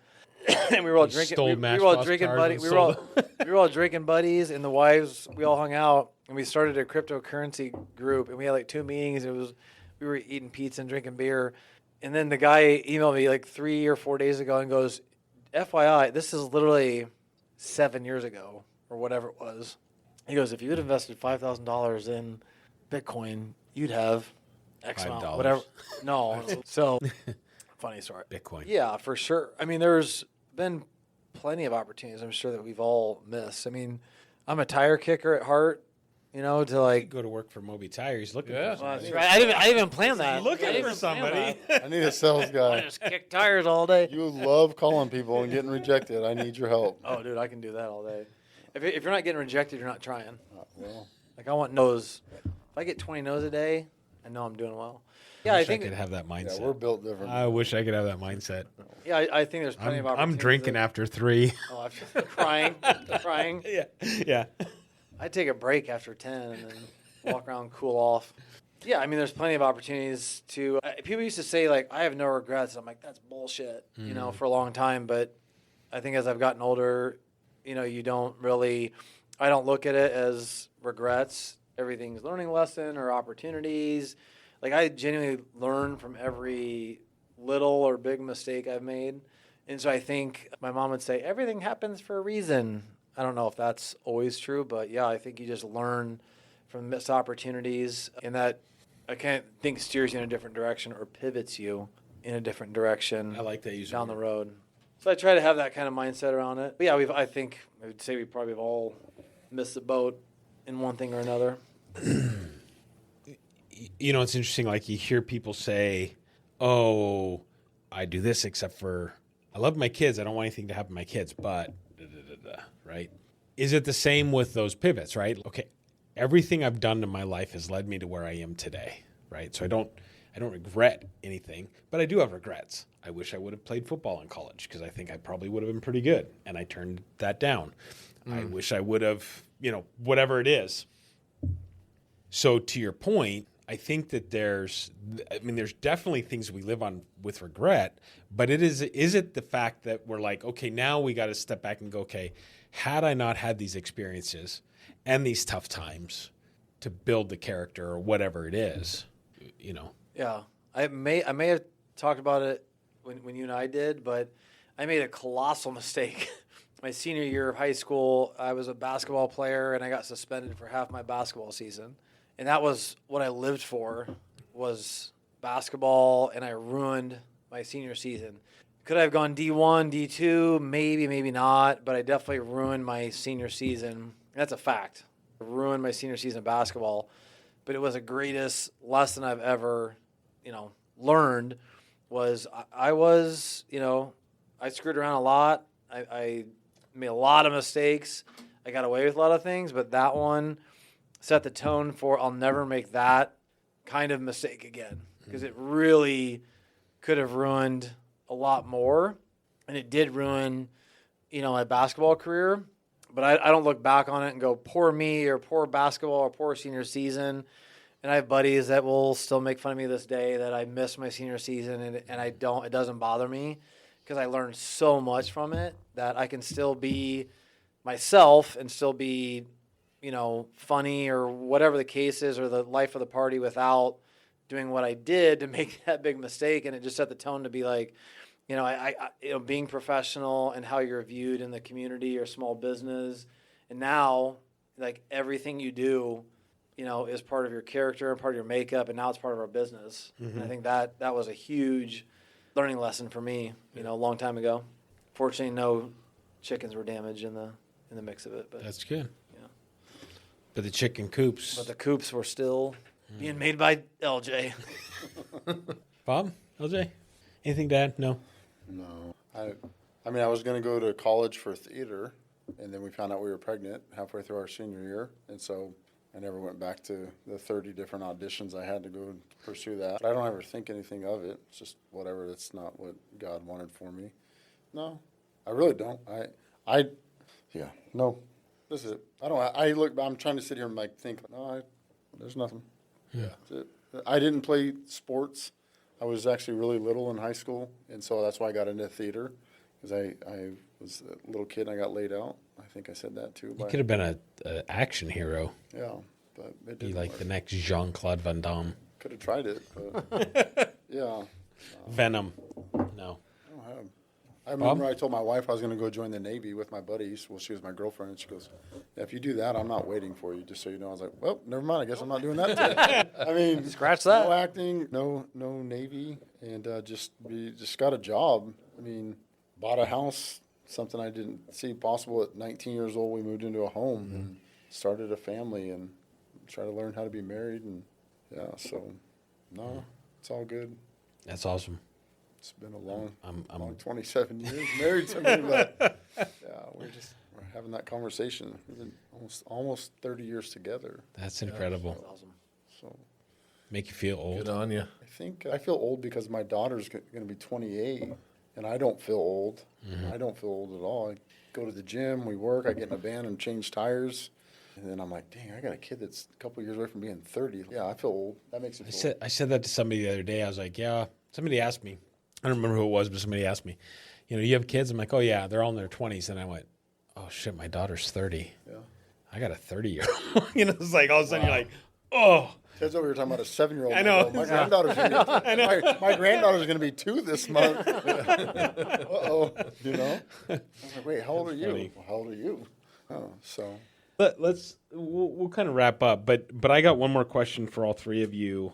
and we were all drinking. We were all drinking buddies. We were all drinking buddies, and the wives. We all hung out, and we started a cryptocurrency group. And we had like 2 meetings. We were eating pizza and drinking beer, and then the guy emailed me like 3 or 4 days ago and goes, "FYI, this is literally 7 years ago or whatever it was." He goes, "If you had invested $5,000 in Bitcoin, you'd have X $5. amount, whatever. No. So, funny story. Bitcoin. Yeah, for sure. I mean, there's been plenty of opportunities I'm sure that we've all missed. I mean, I'm a tire kicker at heart, you know, to like. Go to work for Moby Tire. He's looking Yeah. for Well, somebody. that's right. I didn't even plan that. Looking I didn't for even plan somebody. that. I need a sales I guy. just kick tires all day. You love calling people and getting rejected. I need your help. Oh, dude, I can do that all day. If you're not getting rejected, you're not trying. Well, Like, I want no's. If I get 20 no's a day, I know I'm doing well. Yeah, I I wish I think. could have that yeah, mindset. we're built different. I wish I could have that mindset. Yeah, I think there's plenty of opportunities. I'm drinking that- after 3. Oh, I'm crying. Yeah. Yeah. I take a break after 10 and then walk around, cool off. Yeah, I mean, there's plenty of opportunities to. People used to say like, "I have no regrets." I'm like, that's bullshit, you know, for a long time. But I think as I've gotten older, you know, you don't really. I don't look at it as regrets. Everything's learning lesson or opportunities. Like, I genuinely learn from every little or big mistake I've made. And so I think my mom would say, everything happens for a reason. I don't know if that's always true, but yeah, I think you just learn from missed opportunities, and that I can't think steers you in a different direction or pivots you in a different direction. I like that you down the road. So I try to have that kind of mindset around it. But yeah, I would say we probably have all missed the boat in one thing or another. You know, it's interesting. Like, you hear people say, "Oh, I do this except for I love my kids. I don't want anything to happen to my kids." But right? Is it the same with those pivots? Right? Okay, everything I've done in my life has led me to where I am today. Right? So I don't regret anything, but I do have regrets. I wish I would have played football in college because I think I probably would have been pretty good, and I turned that down. I wish I would have, you know, whatever it is. So to your point, I think that there's definitely things we live on with regret, but is it the fact that we're like, okay, now we got to step back and go, okay, had I not had these experiences and these tough times to build the character or whatever it is, you know? Yeah, I may have talked about it when you and I did, but I made a colossal mistake. My senior year of high school, I was a basketball player, and I got suspended for half my basketball season. And that was what I lived for, was basketball, and I ruined my senior season. Could I have gone D1, D2? Maybe, maybe not, but I definitely ruined my senior season. That's a fact. I ruined my senior season of basketball. But it was the greatest lesson I've ever, you know, learned. Was I was, you know, I screwed around a lot. I made a lot of mistakes. I got away with a lot of things, but that one set the tone for I'll never make that kind of mistake again, because it really could have ruined a lot more, and it did ruin, you know, my basketball career. But I don't look back on it and go, poor me, or poor basketball, or poor senior season. And I have buddies that will still make fun of me this day that I missed my senior season, and it doesn't bother me, because I learned so much from it that I can still be myself and still be, you know, funny or whatever the case is, or the life of the party, without doing what I did to make that big mistake. And it just set the tone to be like, you know, I being professional and how you're viewed in the community or small business. And now, like, everything you do, you know, is part of your character and part of your makeup, and now it's part of our business. And I think that was a huge learning lesson for me, you know, a long time ago. Fortunately, no chickens were damaged in the mix of it. But That's good. Yeah. But the chicken coops. But the coops were still being made by LJ. Bob, LJ, anything to add? No. No. I mean, I was going to go to college for theater, and then we found out we were pregnant halfway through our senior year, and so I never went back to the 30 different auditions I had to go pursue that. I don't ever think anything of it. It's just whatever. That's not what God wanted for me. No, I really don't. No. This is it. I'm trying to sit here and like think, no, there's nothing. Yeah. That's it. I didn't play sports. I was actually really little in high school, and so that's why I got into theater, because I was a little kid and I got laid out. I think I said that too. You could have been an action hero. Yeah, but it Be didn't like work. the next Jean-Claude Van Damme. Could have tried it, but yeah. Venom. No. I remember I told my wife I was going to go join the Navy with my buddies. Well, she was my girlfriend, and she goes, yeah, if you do that, I'm not waiting for you, just so you know. I was like, well, never mind. I guess I'm not doing that today. I mean, Scratch that. No acting, no Navy, and just got a job. I mean, bought a house, something I didn't see possible at 19 years old. We moved into a home and started a family and tried to learn how to be married. And, so, no, it's all good. That's awesome. It's been a long 27 years married to me, but we're having that conversation. We've been almost 30 years together. That's incredible. That's awesome. So, make you feel old. Good on you. I think I feel old because my daughter's going to be 28, and I don't feel old. I don't feel old at all. I go to the gym, we work, I get in a van and change tires. And then I'm like, dang, I got a kid that's a couple years away from being 30. Yeah, I feel old. That makes me feel old. I said that to somebody the other day. I was like, somebody asked me. I don't remember who it was, but somebody asked me, you have kids? I'm like, oh, yeah, they're all in their 20s. And I went, oh, shit, my daughter's 30. Yeah. I got a 30-year-old. It's like all of a sudden you're like, oh. Ted's over here talking about a 7-year-old. I know. My granddaughter's going to be 2 this month. Uh-oh. I was like, wait, how old are you? funny. Well, how old are you? Oh, so. We'll kind of wrap up, but I got one more question for all three of you.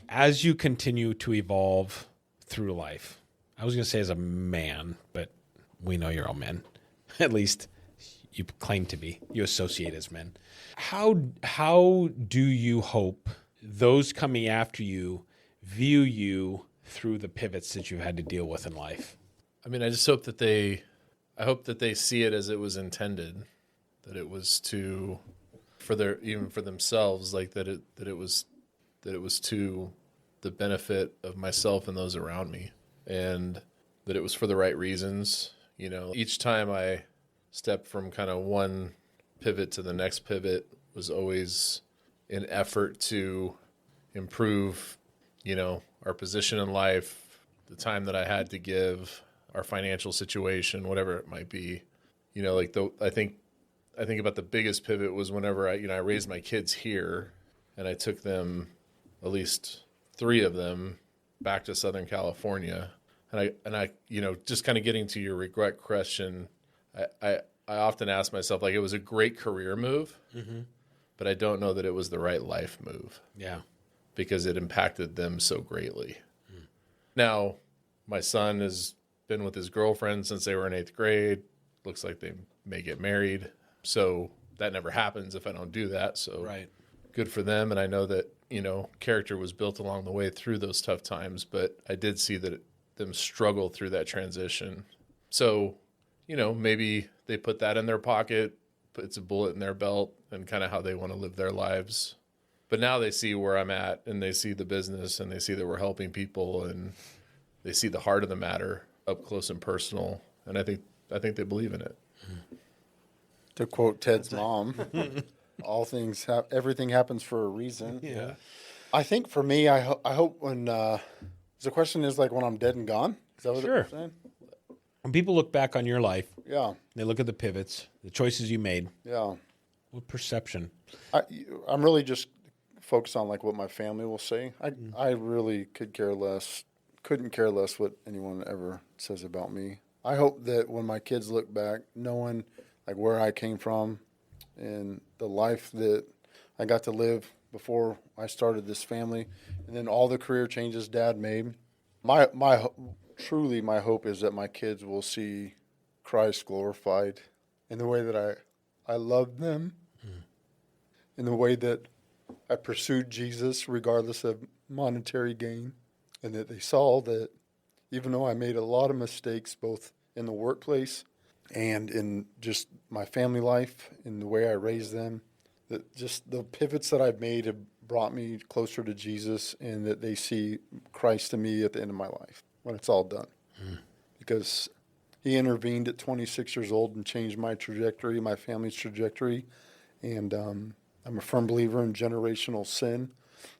As you continue to evolve through life, I was going to say as a man, but we know you're all men. At least you claim to be. You associate as men. How do you hope those coming after you view you through the pivots that you've had to deal with in life? I mean, I just hope that they see it as it was intended, that it was even for themselves, like that it was to the benefit of myself and those around me, and that it was for the right reasons. Each time I stepped from kind of one pivot to the next pivot was always an effort to improve, our position in life, the time that I had to give, our financial situation, whatever it might be. I think about the biggest pivot was whenever I raised my kids here, and I took them, at least 3 of them, back to Southern California. And I just kind of getting to your regret question, I often ask myself, like, it was a great career move, but I don't know that it was the right life move. Yeah. Because it impacted them so greatly. Now, my son has been with his girlfriend since they were in 8th grade. Looks like they may get married. So that never happens if I don't do that. So good for them. And I know that, character was built along the way through those tough times, but I did see them struggle through that transition. So, maybe they put that in their pocket, it's a bullet in their belt, and kind of how they want to live their lives. But now they see where I'm at, and they see the business, and they see that we're helping people, and they see the heart of the matter up close and personal. And I think they believe in it. To quote Ted's mom, everything happens for a reason. Yeah. I think for me, I hope when the question is like when I'm dead and gone. Is that what you're saying? When people look back on your life, yeah, they look at the pivots, the choices you made. Yeah. What perception? I'm really just focused on like what my family will say. I really couldn't care less what anyone ever says about me. I hope that when my kids look back, knowing like where I came from and the life that I got to live before I started this family, and then all the career changes Dad made, truly my hope is that my kids will see Christ glorified in the way that I loved them, in the way that I pursued Jesus regardless of monetary gain, and that they saw that even though I made a lot of mistakes both in the workplace and in just my family life, in the way I raised them, that just the pivots that I've made have brought me closer to Jesus, and that they see Christ in me at the end of my life when it's all done. Because he intervened at 26 years old and changed my trajectory, my family's trajectory. And I'm a firm believer in generational sin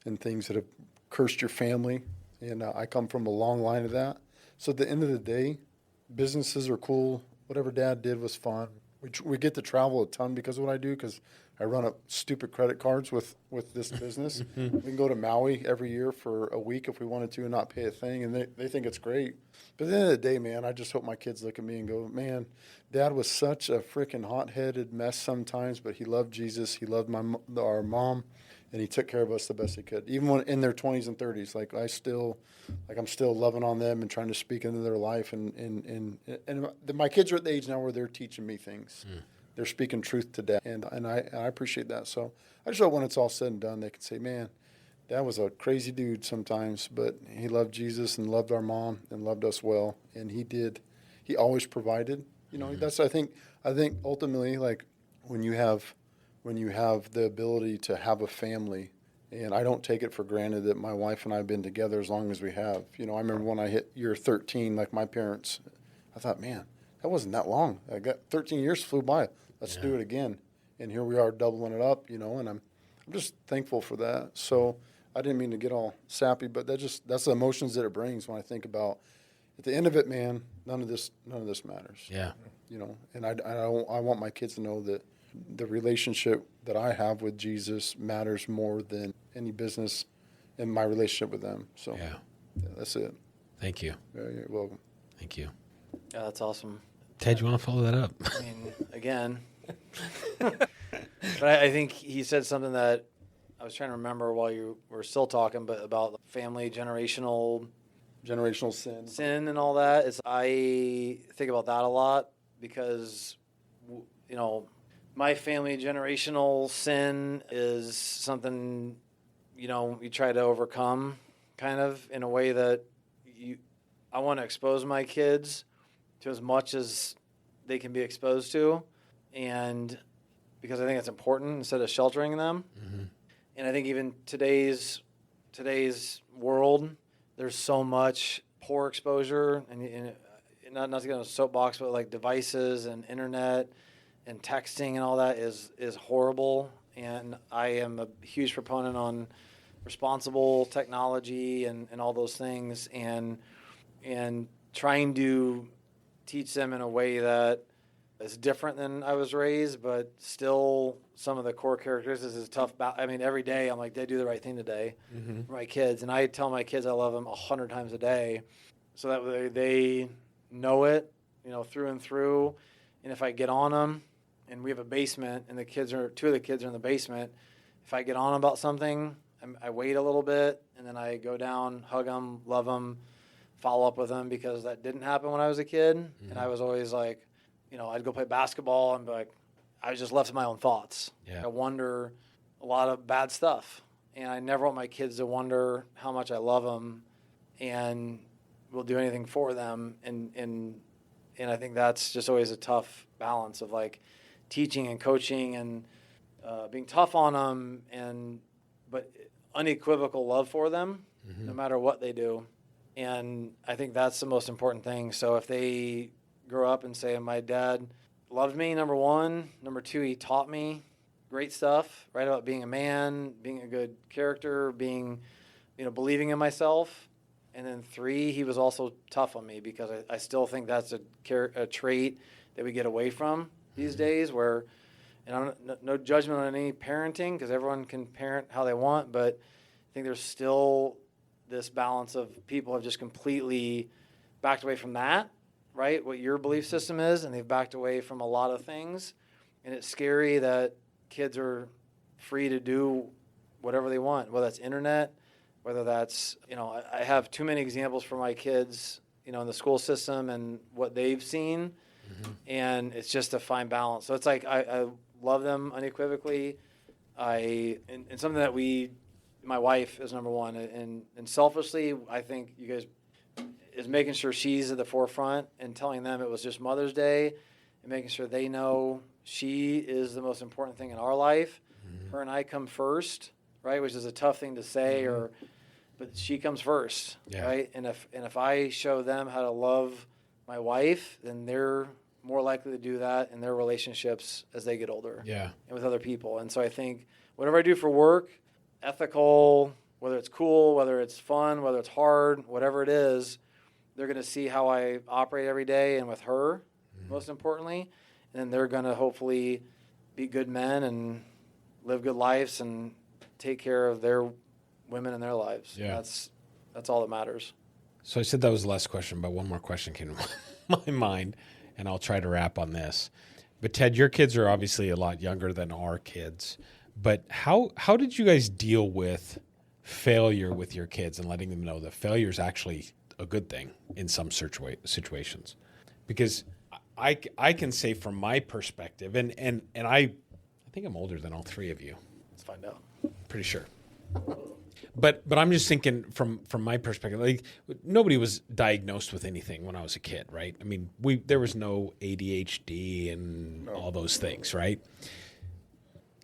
and things that have cursed your family. And I come from a long line of that. So at the end of the day, businesses are cool. Whatever Dad did was fun. we get to travel a ton because of what I do, because I run up stupid credit cards with this business. We can go to Maui every year for a week if we wanted to and not pay a thing, and they think it's great. But at the end of the day, man, I just hope my kids look at me and go, man, Dad was such a freaking hot-headed mess sometimes, but he loved Jesus. He loved our mom, and he took care of us the best he could. Even when in their 20s and 30s, I'm still loving on them and trying to speak into their life. And my kids are at the age now where they're teaching me things. They're speaking truth to Dad, and I appreciate that. So I just hope when it's all said and done, they can say, man, Dad was a crazy dude sometimes, but he loved Jesus and loved our mom and loved us well, and he always provided. That's I think ultimately, like when you have the ability to have a family, and I don't take it for granted that my wife and I have been together as long as we have. I remember when I hit year 13, like my parents, I thought, man, that wasn't that long. I got 13 years flew by. Let's do it again. And here we are doubling it up, and I'm just thankful for that. So I didn't mean to get all sappy, but that's the emotions that it brings when I think about at the end of it, man, none of this matters. Yeah. And I want my kids to know that the relationship that I have with Jesus matters more than any business and my relationship with them. So yeah, that's it. Thank you. Yeah, you're welcome. Thank you. Yeah, that's awesome. Ted, you want to follow that up? I mean, again, but I think he said something that I was trying to remember while you were still talking, but about family, generational sin and all that. I think about that a lot because, my family generational sin is something, you try to overcome kind of in a way that I want to expose my kids to as much as they can be exposed to, and because I think it's important instead of sheltering them. Mm-hmm. And I think even today's world, there's so much poor exposure, and not to get on a soapbox, but like devices and internet and texting and all that is horrible. And I am a huge proponent on responsible technology and all those things, and trying to teach them in a way that is different than I was raised, but still some of the core characteristics is tough. Every day I'm like, did I do the right thing today for my kids? And I tell my kids I love them 100 times a day, so that way they know it, through and through. And if I get on them, and we have a basement, and two of the kids are in the basement, if I get on about something, I wait a little bit, and then I go down, hug them, love them, follow up with them, because that didn't happen when I was a kid. Mm-hmm. And I was always like, I'd go play basketball and be like, I was just left to my own thoughts. Yeah. I wonder a lot of bad stuff. And I never want my kids to wonder how much I love them and will do anything for them. And I think that's just always a tough balance of like teaching and coaching and being tough on them, but unequivocal love for them, no matter what they do. And I think that's the most important thing. So if they grow up and say, my dad loved me, number one. Number two, he taught me great stuff, right, about being a man, being a good character, being, believing in myself. And then three, he was also tough on me, because I still think that's a trait that we get away from these days, where, and no judgment on any parenting, because everyone can parent how they want, but I think there's still this balance of people have just completely backed away from that, right? What your belief system is, and they've backed away from a lot of things. And it's scary that kids are free to do whatever they want, whether that's internet, whether that's, I have too many examples for my kids, in the school system and what they've seen. And it's just a fine balance. So it's like I love them unequivocally. And something that my wife is number one, and selfishly, I think you guys is making sure she's at the forefront and telling them it was just Mother's Day, and making sure they know she is the most important thing in our life. Her and I come first, right? Which is a tough thing to say, but she comes first, right? And if I show them how to love my wife, then they're more likely to do that in their relationships as they get older, and with other people. And so I think whatever I do for work, ethical, whether it's cool, whether it's fun, whether it's hard, whatever it is, they're going to see how I operate every day, and with her, most importantly. and they're going to hopefully be good men and live good lives and take care of their women in their lives. Yeah. That's all that matters. So I said that was the last question, but one more question came to my mind, and I'll try to wrap on this. But Ted, your kids are obviously a lot younger than our kids. But how did you guys deal with failure with your kids and letting them know that failure is actually a good thing in some situations? Because I can say from my perspective, and I think I'm older than all three of you. Let's find out. Pretty sure. But I'm just thinking from my perspective, like nobody was diagnosed with anything when I was a kid, right? I mean, there was no ADHD and all those things, right?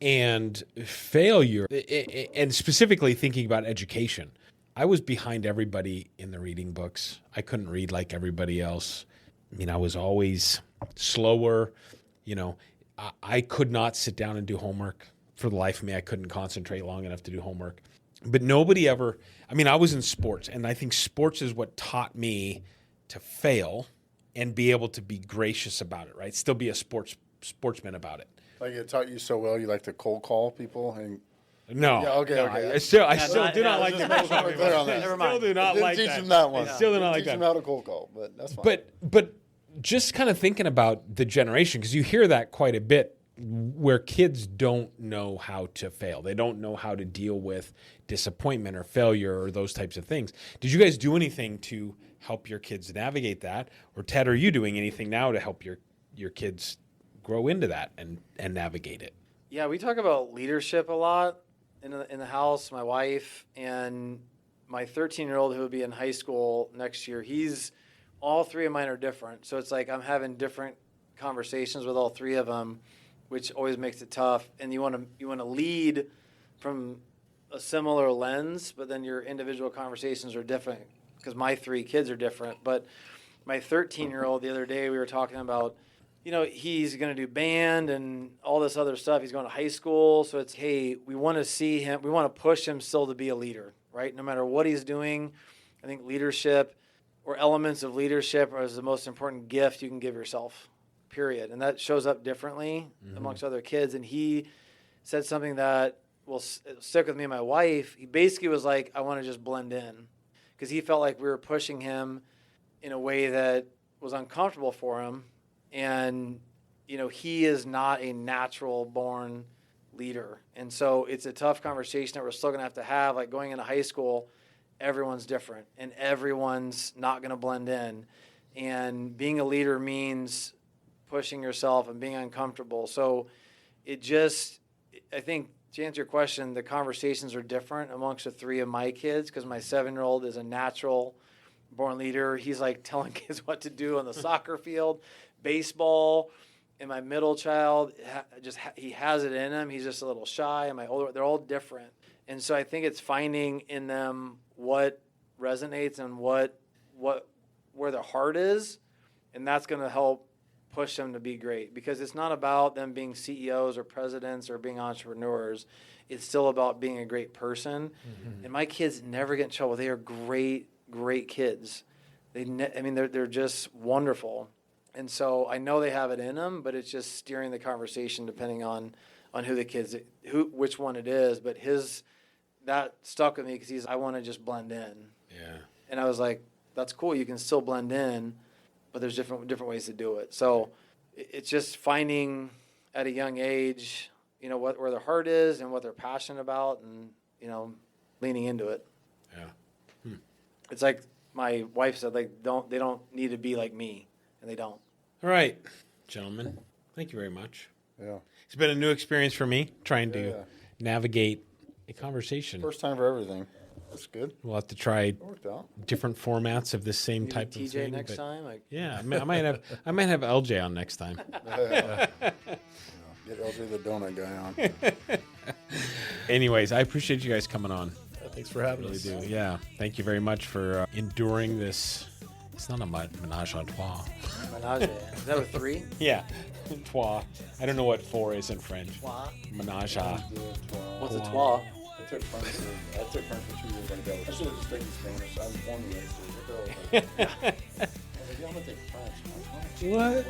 And failure, and specifically thinking about education, I was behind everybody in the reading books. I couldn't read like everybody else. I mean, I was always slower. You know, I could not sit down and do homework. For the life of me, I couldn't concentrate long enough to do homework. But nobody ever, I mean, I was in sports, and I think sports is what taught me to fail and be able to be gracious about it, right? Still be a sportsman about it. Like it taught you so well, you like to cold call people and. No. Yeah, okay. I still do not like that. Never mind. Still do not like that. Teach them that one. Still do not like that. Teach them how to cold call, but that's fine. But just kind of thinking about the generation, because you hear that quite a bit, where kids don't know how to fail. They don't know how to deal with disappointment or failure or those types of things. Did you guys do anything to help your kids navigate that? Or Ted, are you doing anything now to help your kids grow into that and navigate it? Yeah, we talk about leadership a lot in the house. My wife and my 13-year-old who will be in high school next year, all three of mine are different. So it's like I'm having different conversations with all three of them, which always makes it tough. And you want to lead from a similar lens, but then your individual conversations are different because my three kids are different. But my 13-year-old, the other day, we were talking about, he's going to do band and all this other stuff. He's going to high school. So it's, hey, we want to see him. We want to push him still to be a leader, right? No matter what he's doing, I think leadership or elements of leadership is the most important gift you can give yourself, period. And that shows up differently amongst other kids. And he said something that will stick with me and my wife. He basically was like, I want to just blend in, because he felt like we were pushing him in a way that was uncomfortable for him. And, he is not a natural born leader. And so it's a tough conversation that we're still going to have, like going into high school, everyone's different and everyone's not going to blend in. And being a leader means pushing yourself and being uncomfortable. So I think to answer your question, the conversations are different amongst the three of my kids, because my 7-year-old is a natural born leader. He's like telling kids what to do on the soccer field, baseball. And my middle child, he has it in him. He's just a little shy. And my older, they're all different. And so I think it's finding in them what resonates and where their heart is, and that's going to help push them to be great, because it's not about them being CEOs or presidents or being entrepreneurs. It's still about being a great person. And my kids never get in trouble. They are great kids. They're just wonderful. And so I know they have it in them, but it's just steering the conversation depending on who the kids, which one it is. But that stuck with me because I want to just blend in. Yeah. And I was like, that's cool. You can still blend in, but there's different ways to do it. So it's just finding at a young age, where their heart is and what they're passionate about, and leaning into it. Yeah. It's like my wife said, like they don't need to be like me, and they don't. All right, gentlemen, thank you very much. Yeah. It's been a new experience for me trying to navigate a conversation. First time for everything. That's good. We'll have to try Worked out. different formats of the same Maybe type of TJ thing. next time. Yeah, I might have LJ on next time. Get LJ the donut guy on. Anyways, I appreciate you guys coming on. Thanks for having Really us. do. Yeah, thank you very much for enduring this. It's not a menage a trois. Menage. Is that with 3? Yeah, trois. I don't know what 4 is in French. Trois. Menage a. What's a trois? I took French for 2 years. I should have just taken Spanish. I'm born in Yeah, I'm gonna take French. What?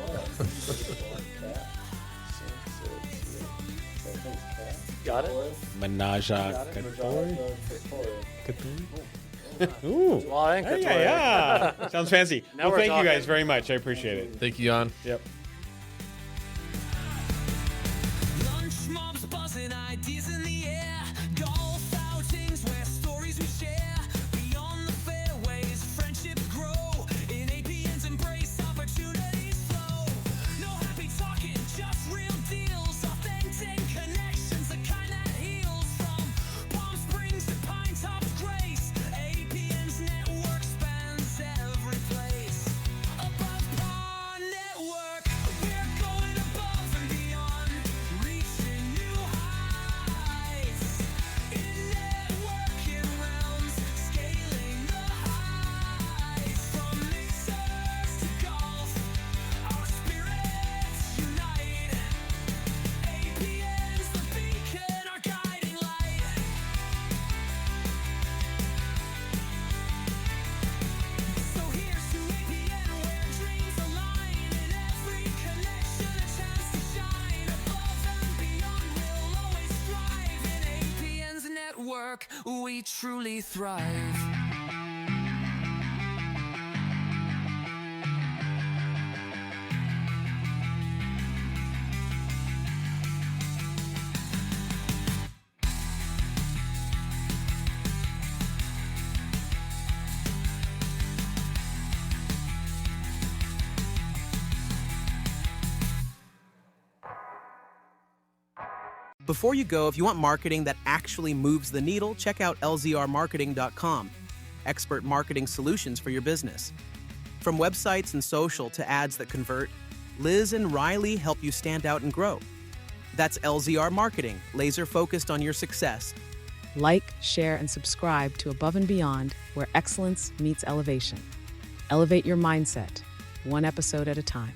Got it? Menage a Ooh. Well, I think that's Yeah. Sounds fancy. Now Well, we're thank you guys talking. very much. I appreciate it. Thank you, Jan. Yep. Lunch mobs buzzing, ideas in the air. Golf outings where stories we share. Beyond the fairways, friendships grow. In APN's embrace, opportunities flow. No happy talking, just real deals. Authentic connections, the kind that heals. From Palm Springs to Pine Top's Grace, APN's network spans every place. Above Par Network, we're going above and beyond, reaching new heights. In networking realms, scaling the heights. From mixers to golf, our spirits unite. APN's the beacon, our guiding light. So here's to APN, where dreams align. In every connection, a chance to shine. Above and beyond, we'll always strive. In APN's network, we truly thrive. Before you go, if you want marketing that actually moves the needle, check out lzrmarketing.com. Expert marketing solutions for your business. From websites and social to ads that convert, Liz and Riley help you stand out and grow. That's LZR Marketing, laser focused on your success. Like, share, and subscribe to Above and Beyond, where excellence meets elevation. Elevate your mindset, one episode at a time.